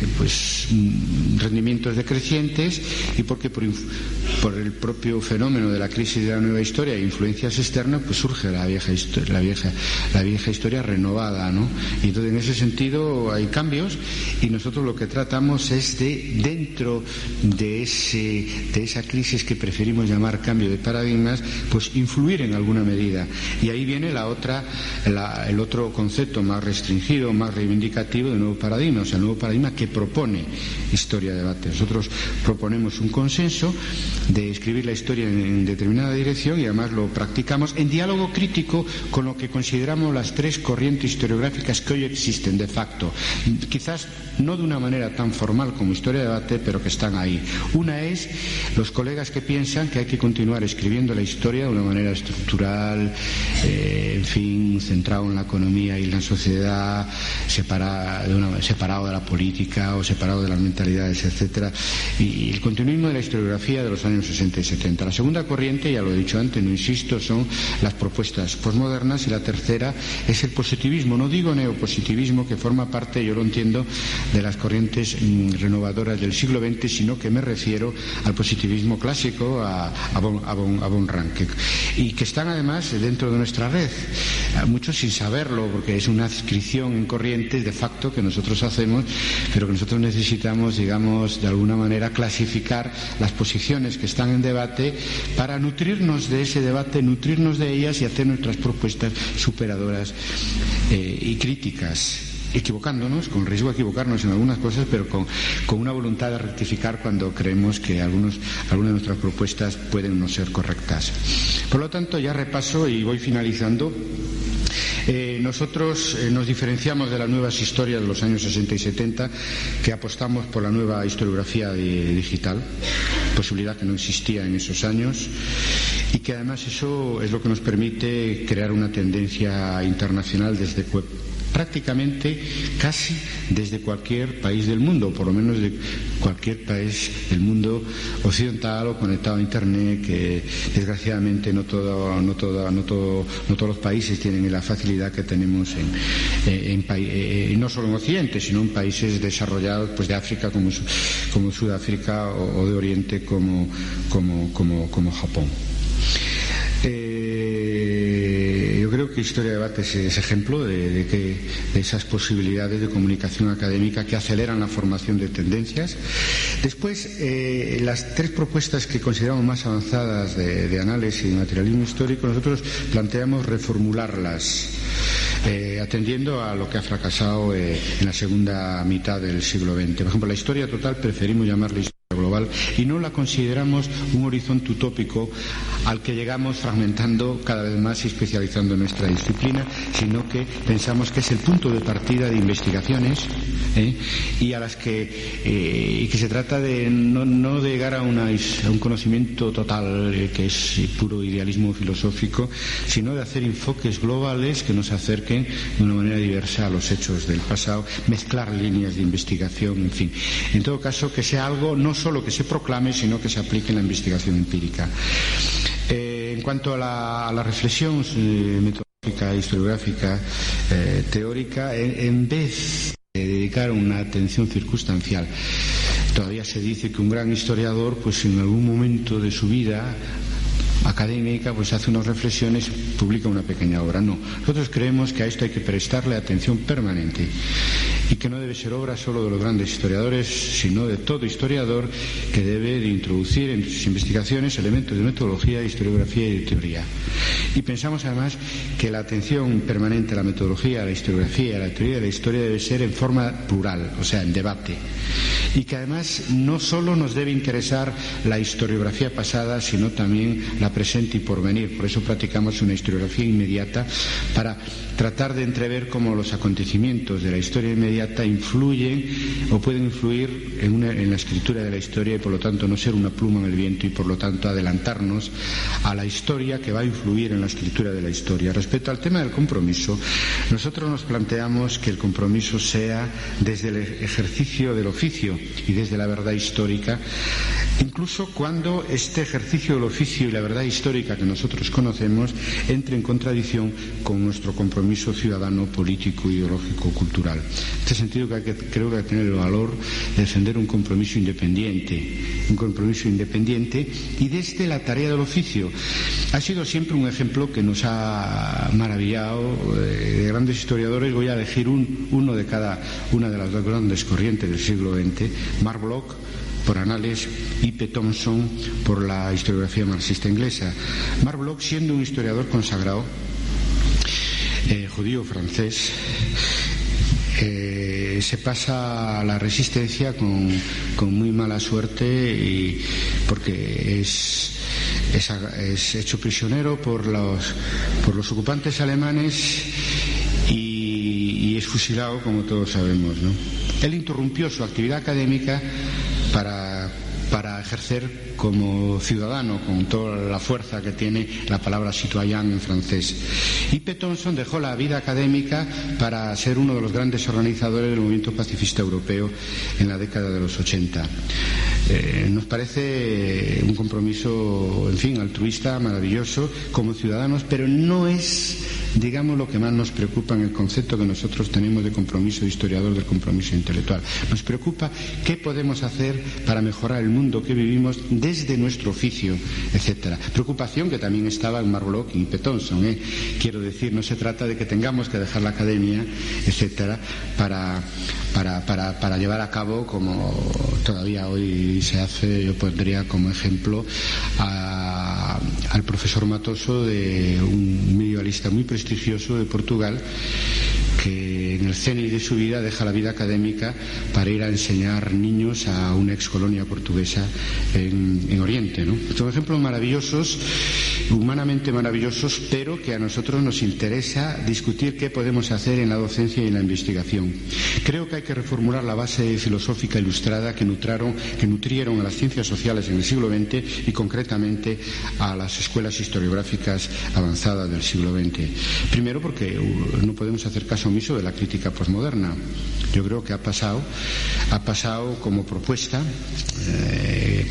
rendimientos decrecientes, y porque por el propio fenómeno de la crisis de la nueva historia e influencias externas, pues surge la vieja historia renovada, ¿no? Y entonces, en ese sentido, hay cambios, y nosotros lo que tratamos es dentro de esa crisis que preferimos llamar cambio de paradigmas, pues influir en alguna medida. Y ahí viene el otro concepto más restringido, más reivindicativo del nuevo paradigma, o sea, el nuevo paradigma que propone historia-debate. Nosotros proponemos un consenso de escribir la historia en determinada dirección, y además lo practicamos en diálogo crítico con lo que consideramos las tres corrientes historiográficas que hoy existen de facto, quizás no de una manera tan formal como Historia de Debate, pero que están ahí. Una es los colegas que piensan que hay que continuar escribiendo la historia de una manera estructural, en fin, centrado en la economía y la sociedad, separado de la política o separado de las mentalidades, etcétera, y el continuismo de la historiografía de los años 60 y 70. La segunda corriente, ya lo he dicho antes, no insisto, son las propuestas posmodernas, y la tercera es el positivismo. No digo neopositivismo, que forma parte, yo lo entiendo, de las corrientes renovadoras del siglo XX, sino que me refiero al positivismo clásico, a von Ranke, y que están además dentro de nuestra red, muchos sin saberlo, porque es una adscripción en corrientes de facto que nosotros hacemos, pero que nosotros necesitamos, digamos, de alguna manera clasificar las posiciones que están en debate para nutrirnos de ese debate, nutrirnos de ellas y hacer nuestras propuestas superadoras y críticas, equivocándonos, con riesgo de equivocarnos en algunas cosas, pero con una voluntad de rectificar cuando creemos que algunas de nuestras propuestas pueden no ser correctas. Por lo tanto, ya repaso y voy finalizando. Nosotros nos diferenciamos de las nuevas historias de los años 60 y 70, que apostamos por la nueva historiografía digital, posibilidad que no existía en esos años, y que además eso es lo que nos permite crear una tendencia internacional desde prácticamente casi desde cualquier país del mundo, por lo menos de cualquier país del mundo occidental o conectado a Internet, que desgraciadamente no todos los países tienen la facilidad que tenemos no solo en Occidente, sino en países desarrollados, pues de África como Sudáfrica, o de Oriente como Japón. Yo creo que Historia de Debate es ejemplo de esas posibilidades de comunicación académica que aceleran la formación de tendencias. Después, las tres propuestas que consideramos más avanzadas de análisis y de materialismo histórico, nosotros planteamos reformularlas, atendiendo a lo que ha fracasado en la segunda mitad del siglo XX. Por ejemplo, la historia total preferimos llamarla historia global, y no la consideramos un horizonte utópico al que llegamos fragmentando cada vez más y especializando nuestra disciplina, sino que pensamos que es el punto de partida de investigaciones, y a las que se trata de no de llegar a un conocimiento total, que es puro idealismo filosófico, sino de hacer enfoques globales que nos acerquen de una manera diversa a los hechos del pasado, mezclar líneas de investigación, en fin. En todo caso, que sea algo no solo que se proclame, sino que se aplique en la investigación empírica. En cuanto a la reflexión metodológica, historiográfica, teórica, en vez de dedicar una atención circunstancial, todavía se dice que un gran historiador, pues en algún momento de su vida académica, pues hace unas reflexiones, publica una pequeña obra. No, nosotros creemos que a esto hay que prestarle atención permanente, y que no debe ser obra solo de los grandes historiadores, sino de todo historiador, que debe de introducir en sus investigaciones elementos de metodología, de historiografía y de teoría. Y pensamos además que la atención permanente a la metodología, a la historiografía y a la teoría de la historia debe ser en forma plural, o sea, en debate, y que además no solo nos debe interesar la historiografía pasada, sino también la presente y porvenir. Por eso practicamos una historiografía inmediata, para tratar de entrever cómo los acontecimientos de la historia inmediata influyen o pueden influir en la escritura de la historia, y por lo tanto no ser una pluma en el viento, y por lo tanto adelantarnos a la historia que va a influir en la escritura de la historia. Respecto al tema del compromiso, nosotros nos planteamos que el compromiso sea desde el ejercicio del oficio y desde la verdad histórica, incluso cuando este ejercicio del oficio y la verdad histórica que nosotros conocemos entre en contradicción con nuestro compromiso ciudadano, político, ideológico, cultural. En este sentido, creo que hay que tener el valor de defender un compromiso independiente, y desde la tarea del oficio. Ha sido siempre un ejemplo que nos ha maravillado, de grandes historiadores. Voy a elegir uno de cada una de las dos grandes corrientes del siglo XX: Mark Bloch por Anales y P. Thompson por la historiografía marxista inglesa. Mark Bloch, siendo un historiador consagrado, judío francés, se pasa la resistencia con muy mala suerte, porque es hecho prisionero por los ocupantes alemanes y es fusilado, como todos sabemos, ¿no? Él interrumpió su actividad académica para ejercer como ciudadano, con toda la fuerza que tiene la palabra citoyen en francés. Y P. Thompson dejó la vida académica para ser uno de los grandes organizadores del movimiento pacifista europeo en la década de los 80. Nos parece un compromiso, en fin, altruista, maravilloso, como ciudadanos, pero no es, digamos, lo que más nos preocupa en el concepto que nosotros tenemos de compromiso de historiador, del compromiso intelectual. Nos preocupa qué podemos hacer para mejorar el mundo que vivimos desde nuestro oficio, etcétera. Preocupación que también estaba en Marlowe y P. Thompson, Quiero decir, no se trata de que tengamos que dejar la academia, etcétera, para llevar a cabo, como todavía hoy se hace. Yo pondría como ejemplo al profesor Matoso, de un medievalista muy prestigioso de Portugal, que en el cenit de su vida deja la vida académica para ir a enseñar niños a una ex colonia portuguesa en Oriente, ¿no? Son ejemplos maravillosos, humanamente maravillosos, pero que a nosotros nos interesa discutir qué podemos hacer en la docencia y en la investigación. Creo que hay que reformular la base filosófica ilustrada que nutrieron a las ciencias sociales en el siglo XX y concretamente a las escuelas historiográficas avanzadas del siglo XX. Primero, porque no podemos hacer caso omiso de la crítica posmoderna. Yo creo que ha pasado como propuesta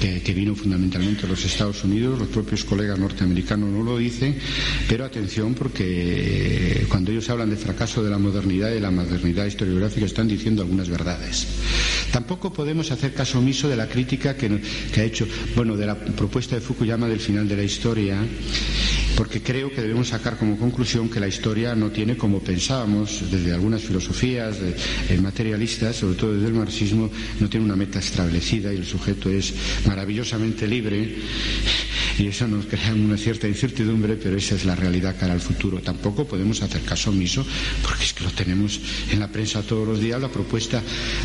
que vino fundamentalmente de los Estados Unidos. Los propios colegas norteamericanos no lo dicen, pero atención, porque cuando ellos hablan de fracaso de la modernidad y de la modernidad historiográfica están diciendo algunas verdades. Tampoco podemos hacer caso omiso de la crítica que ha hecho, de la propuesta de Fukuyama del final de la historia, porque creo que debemos sacar como conclusión que la historia no tiene, como pensábamos desde algunas filosofías materialistas, sobre todo desde el marxismo, no tiene una meta establecida y el sujeto es maravillosamente libre, y eso nos crea una cierta incertidumbre, pero esa es la realidad cara al futuro. Tampoco podemos hacer caso omiso, porque es que lo tenemos en la prensa todos los días, la propuesta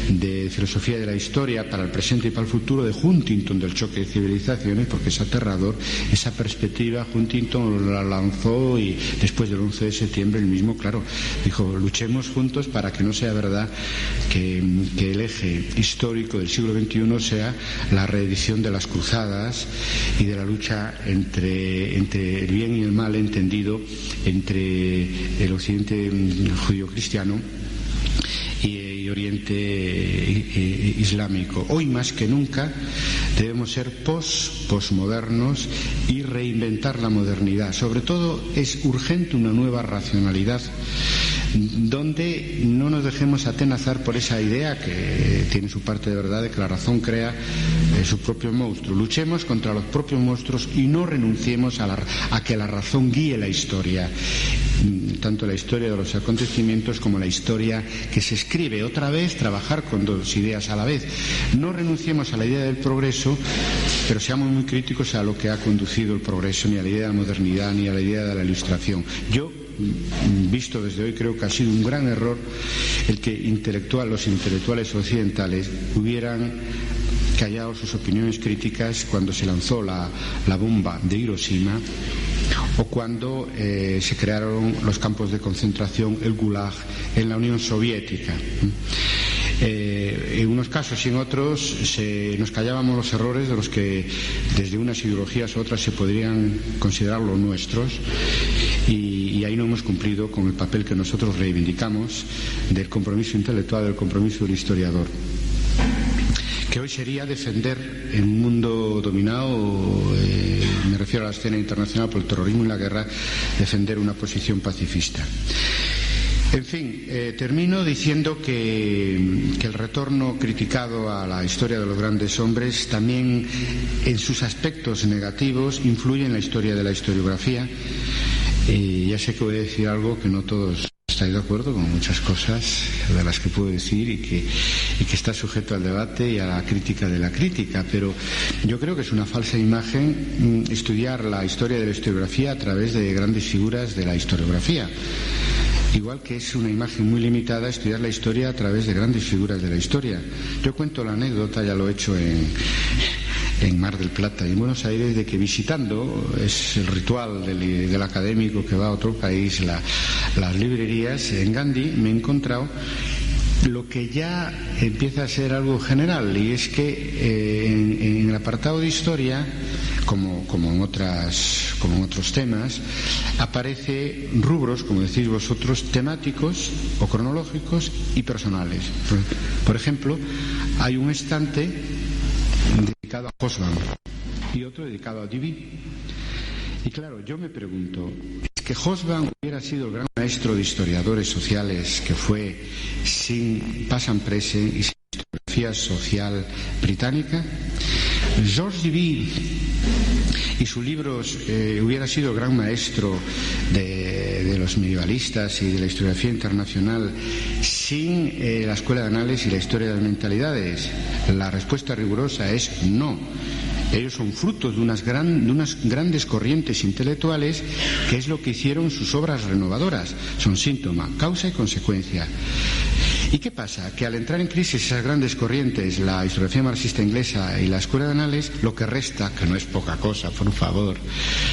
de filosofía de la historia para el presente y para el futuro de Huntington, del choque de civilizaciones, porque es aterrador esa perspectiva. Huntington la lanzó y después del 11 de septiembre él mismo, claro, dijo: luchemos juntos para que no sea verdad que el eje histórico del siglo XXI sea la reedición de las cruzadas y de la lucha entre el bien y el mal entendido entre el occidente judío-cristiano y Oriente islámico. Hoy más que nunca debemos ser posmodernos y reinventar la modernidad. Sobre todo es urgente una nueva racionalidad donde no nos dejemos atenazar por esa idea, que tiene su parte de verdad, de que la razón crea su propio monstruo. Luchemos contra los propios monstruos y no renunciemos a que la razón guíe la historia, tanto la historia de los acontecimientos como la historia que se escribe. Otra vez, trabajar con dos ideas a la vez. No renunciemos a la idea del progreso, pero seamos muy críticos a lo que ha conducido el progreso, ni a la idea de la modernidad, ni a la idea de la ilustración. Yo, visto desde hoy, creo que ha sido un gran error el que los intelectuales occidentales hubieran callado sus opiniones críticas cuando se lanzó la bomba de Hiroshima, o cuando se crearon los campos de concentración, el Gulag, en la Unión Soviética. En unos casos y en otros nos callábamos los errores de los que desde unas ideologías u otras se podrían considerar los nuestros, y ahí no hemos cumplido con el papel que nosotros reivindicamos del compromiso intelectual, del compromiso del historiador, que hoy sería defender en un mundo dominado, me refiero a la escena internacional por el terrorismo y la guerra, defender una posición pacifista. En fin, termino diciendo que el retorno criticado a la historia de los grandes hombres también en sus aspectos negativos influye en la historia de la historiografía. Ya sé que voy a decir algo que no todos estáis de acuerdo con, muchas cosas de las que puedo decir y que está sujeto al debate y a la crítica de la crítica, pero yo creo que es una falsa imagen estudiar la historia de la historiografía a través de grandes figuras de la historiografía. Igual que es una imagen muy limitada estudiar la historia a través de grandes figuras de la historia. Yo cuento la anécdota, ya lo he hecho en Mar del Plata y en Buenos Aires, de que visitando, es el ritual del académico que va a otro país, las librerías, en Gandhi me he encontrado lo que ya empieza a ser algo general, y es que en el apartado de historia, como en otros temas, aparece rubros, como decís vosotros, temáticos o cronológicos y personales. Por ejemplo, hay un estante dedicado a Hobsbawm y otro dedicado a Dewey. Y claro, yo me pregunto, ¿es que Hobsbawm hubiera sido el gran maestro de historiadores sociales que fue sin pasan prese y sin historiografía social británica? George Dewey y sus libros hubiera sido el gran maestro de los medievalistas y de la historiografía internacional sin la Escuela de Análisis y la Historia de las Mentalidades. La respuesta rigurosa es no. Ellos son frutos de unas grandes corrientes intelectuales, que es lo que hicieron sus obras renovadoras. Son síntoma, causa y consecuencia. ¿Y qué pasa? Que al entrar en crisis esas grandes corrientes, la historiografía marxista inglesa y la Escuela de Análisis, lo que resta, que no es poca cosa, por favor,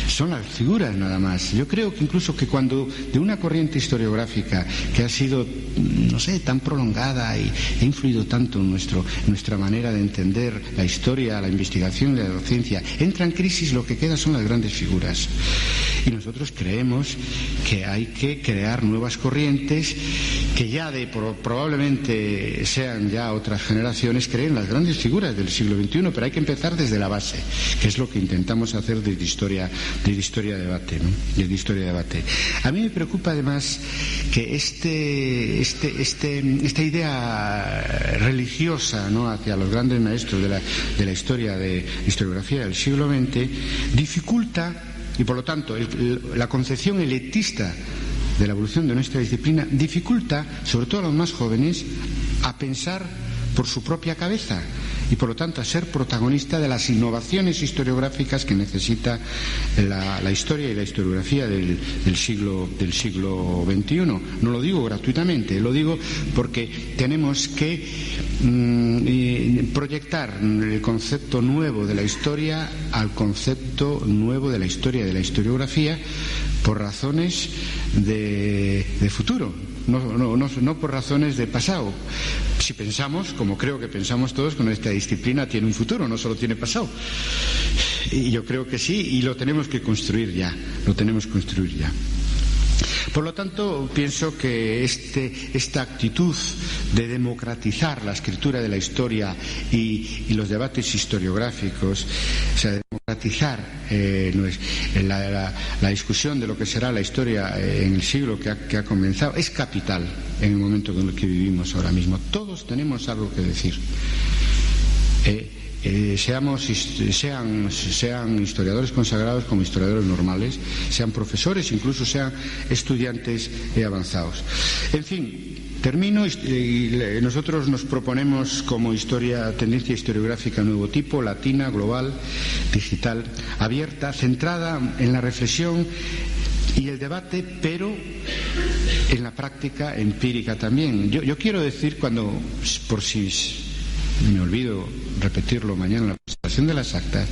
son las figuras nada más. Yo creo que incluso que cuando de una corriente historiográfica que ha sido, no sé, tan prolongada y ha influido tanto en nuestra manera de entender la historia, la investigación y la docencia, entra en crisis, lo que queda son las grandes figuras. Y nosotros creemos que hay que crear nuevas corrientes que ya probablemente sean ya otras generaciones, creen las grandes figuras del siglo XXI, pero hay que empezar desde la base, que es lo que intentamos hacer desde historia debate, ¿no? Desde historia debate. A mí me preocupa además que esta idea religiosa, ¿no?, hacia los grandes maestros de la historia de historiografía del siglo XX dificulta, y por lo tanto la concepción elitista de la evolución de nuestra disciplina dificulta, sobre todo a los más jóvenes, a pensar por su propia cabeza y por lo tanto a ser protagonista de las innovaciones historiográficas que necesita la historia y la historiografía del siglo XXI. No lo digo gratuitamente, lo digo porque tenemos que proyectar el concepto nuevo de la historia al concepto nuevo de la historia y de la historiografía por razones de futuro, no por razones de pasado. Si pensamos, como creo que pensamos todos, que nuestra disciplina tiene un futuro, no solo tiene pasado. Y yo creo que sí, y lo tenemos que construir ya. Por lo tanto, pienso que esta actitud de democratizar la escritura de la historia y los debates historiográficos, o sea, de democratizar la discusión de lo que será la historia en el siglo que ha comenzado, es capital en el momento en el que vivimos ahora mismo. Todos tenemos algo que decir. Sean historiadores consagrados como historiadores normales, sean profesores, incluso sean estudiantes avanzados. En fin, termino y nosotros nos proponemos como tendencia historiográfica nuevo tipo, latina, global, digital, abierta, centrada en la reflexión y el debate, pero en la práctica empírica también. Yo quiero decir, por si me olvido repetirlo mañana en la presentación de las actas,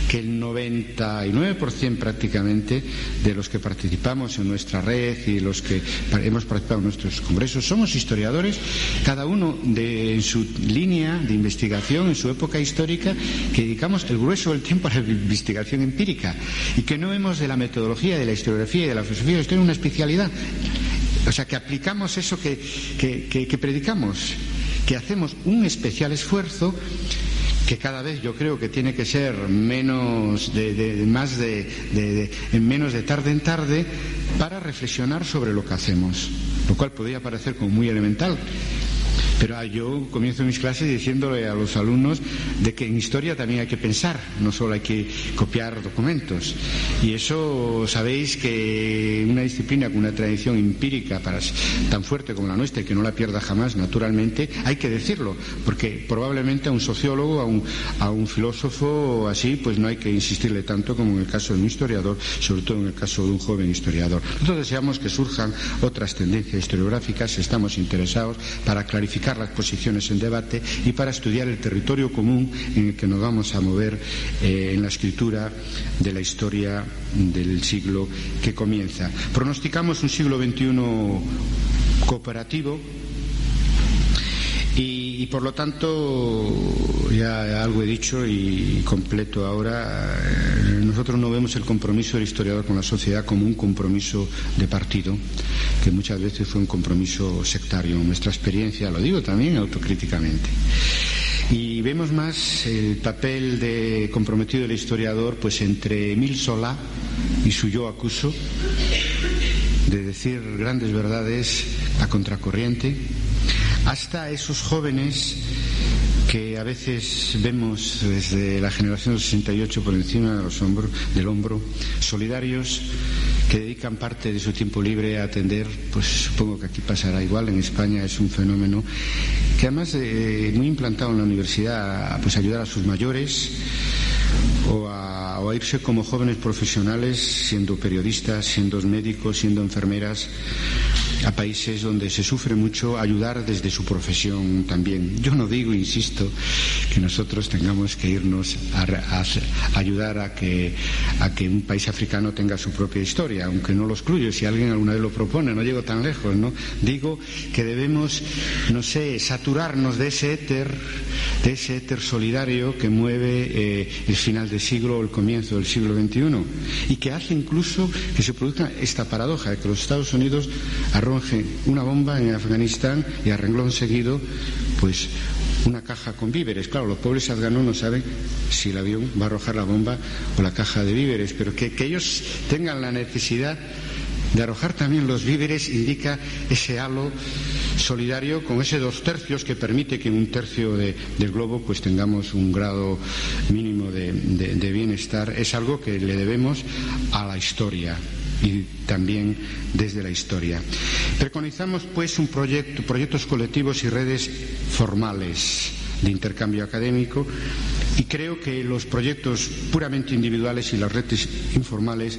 que el 99% prácticamente de los que participamos en nuestra red y los que hemos participado en nuestros congresos somos historiadores, cada uno en su línea de investigación, en su época histórica, que dedicamos el grueso del tiempo a la investigación empírica y que no vemos de la metodología, de la historiografía y de la filosofía de la historia una especialidad. O sea, que aplicamos eso que predicamos, que hacemos un especial esfuerzo que cada vez yo creo que tiene que ser menos de tarde en tarde para reflexionar sobre lo que hacemos, lo cual podría parecer como muy elemental. Pero yo comienzo mis clases diciéndole a los alumnos de que en historia también hay que pensar, no solo hay que copiar documentos. Y eso sabéis que una disciplina con una tradición empírica tan fuerte como la nuestra y que no la pierda jamás, naturalmente, hay que decirlo, porque probablemente a un sociólogo, a un filósofo así, pues no hay que insistirle tanto como en el caso de un historiador, sobre todo en el caso de un joven historiador. Nosotros deseamos que surjan otras tendencias historiográficas, estamos interesados para clarificar las posiciones en debate y para estudiar el territorio común en el que nos vamos a mover en la escritura de la historia del siglo que comienza. Pronosticamos un siglo XXI cooperativo y por lo tanto, ya algo he dicho y completo ahora, nosotros no vemos el compromiso del historiador con la sociedad como un compromiso de partido, que muchas veces fue un compromiso sectario. En nuestra experiencia, lo digo también autocríticamente. Y vemos más el papel de comprometido del historiador pues entre Émile Zola y su yo acuso, de decir grandes verdades a contracorriente, hasta esos jóvenes que a veces vemos desde la generación del 68 por encima del hombro, solidarios, que dedican parte de su tiempo libre a atender, pues supongo que aquí pasará igual, en España es un fenómeno que además muy implantado en la universidad, pues ayudar a sus mayores o a irse como jóvenes profesionales, siendo periodistas, siendo médicos, siendo enfermeras, a países donde se sufre mucho, ayudar desde su profesión también. Yo no digo, insisto, que nosotros tengamos que irnos a ayudar a que un país africano tenga su propia historia, aunque no lo excluyo, si alguien alguna vez lo propone, no llego tan lejos, ¿no? Digo que debemos, no sé, saturarnos de ese éter solidario que mueve el final del siglo o el comienzo del siglo XXI y que hace incluso que se produzca esta paradoja de que los Estados Unidos arrojen una bomba en Afganistán y a renglón seguido pues una caja con víveres. Claro, los pobres afganos no saben si el avión va a arrojar la bomba o la caja de víveres, pero que ellos tengan la necesidad de arrojar también los víveres indica ese halo solidario con ese 2/3 que permite que en 1/3 del globo pues tengamos un grado mínimo de bienestar. Es algo que le debemos a la historia y también desde la historia. Preconizamos pues proyectos colectivos y redes formales de intercambio académico y creo que los proyectos puramente individuales y las redes informales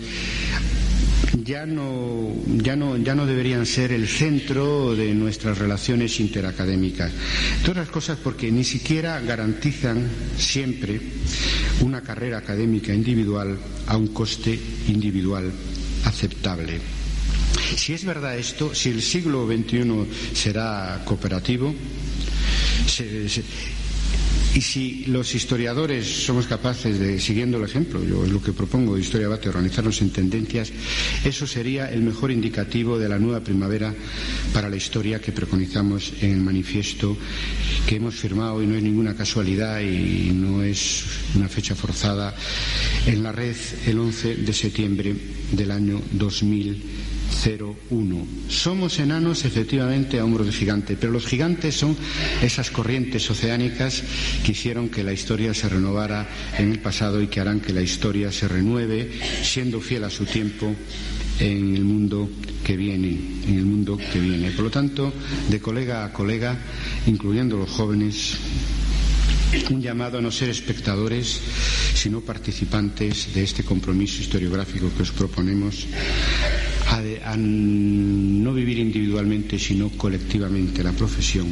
ya no deberían ser el centro de nuestras relaciones interacadémicas. Todas las cosas porque ni siquiera garantizan siempre una carrera académica individual a un coste individual aceptable. Si es verdad esto, si el siglo XXI será cooperativo, y si los historiadores somos capaces de, siguiendo el ejemplo, yo es lo que propongo de Historia Debate, organizarnos en tendencias, eso sería el mejor indicativo de la nueva primavera para la historia que preconizamos en el manifiesto que hemos firmado, y no es ninguna casualidad y no es una fecha forzada, en la red el 11 de septiembre del año 2001. Somos enanos efectivamente a hombros de gigante, pero los gigantes son esas corrientes oceánicas que hicieron que la historia se renovara en el pasado y que harán que la historia se renueve siendo fiel a su tiempo en el mundo que viene, Por lo tanto, de colega a colega, incluyendo los jóvenes, un llamado a no ser espectadores, sino participantes de este compromiso historiográfico que os proponemos, a no vivir individualmente, sino colectivamente la profesión,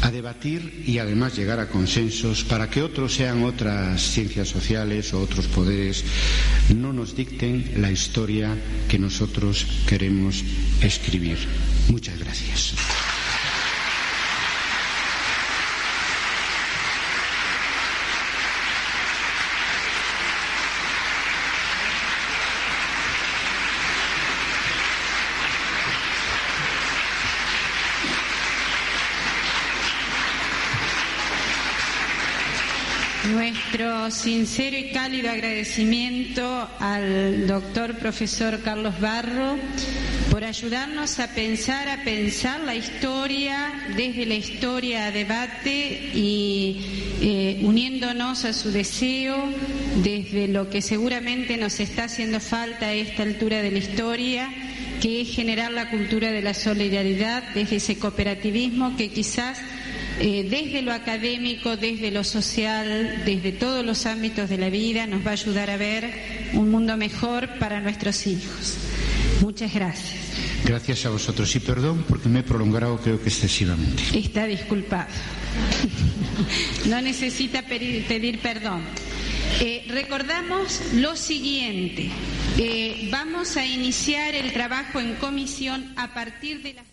a debatir y además llegar a consensos para que otros sean otras ciencias sociales o otros poderes no nos dicten la historia que nosotros queremos escribir. Muchas gracias. Nuestro sincero y cálido agradecimiento al doctor profesor Carlos Barro por ayudarnos a pensar la historia, desde la historia a debate y uniéndonos a su deseo desde lo que seguramente nos está haciendo falta a esta altura de la historia, que es generar la cultura de la solidaridad desde ese cooperativismo que quizás desde lo académico, desde lo social, desde todos los ámbitos de la vida nos va a ayudar a ver un mundo mejor para nuestros hijos. Muchas gracias. Gracias a vosotros y perdón porque me he prolongado creo que excesivamente. Está disculpado. No necesita pedir perdón. Recordamos lo siguiente. Vamos a iniciar el trabajo en comisión a partir de las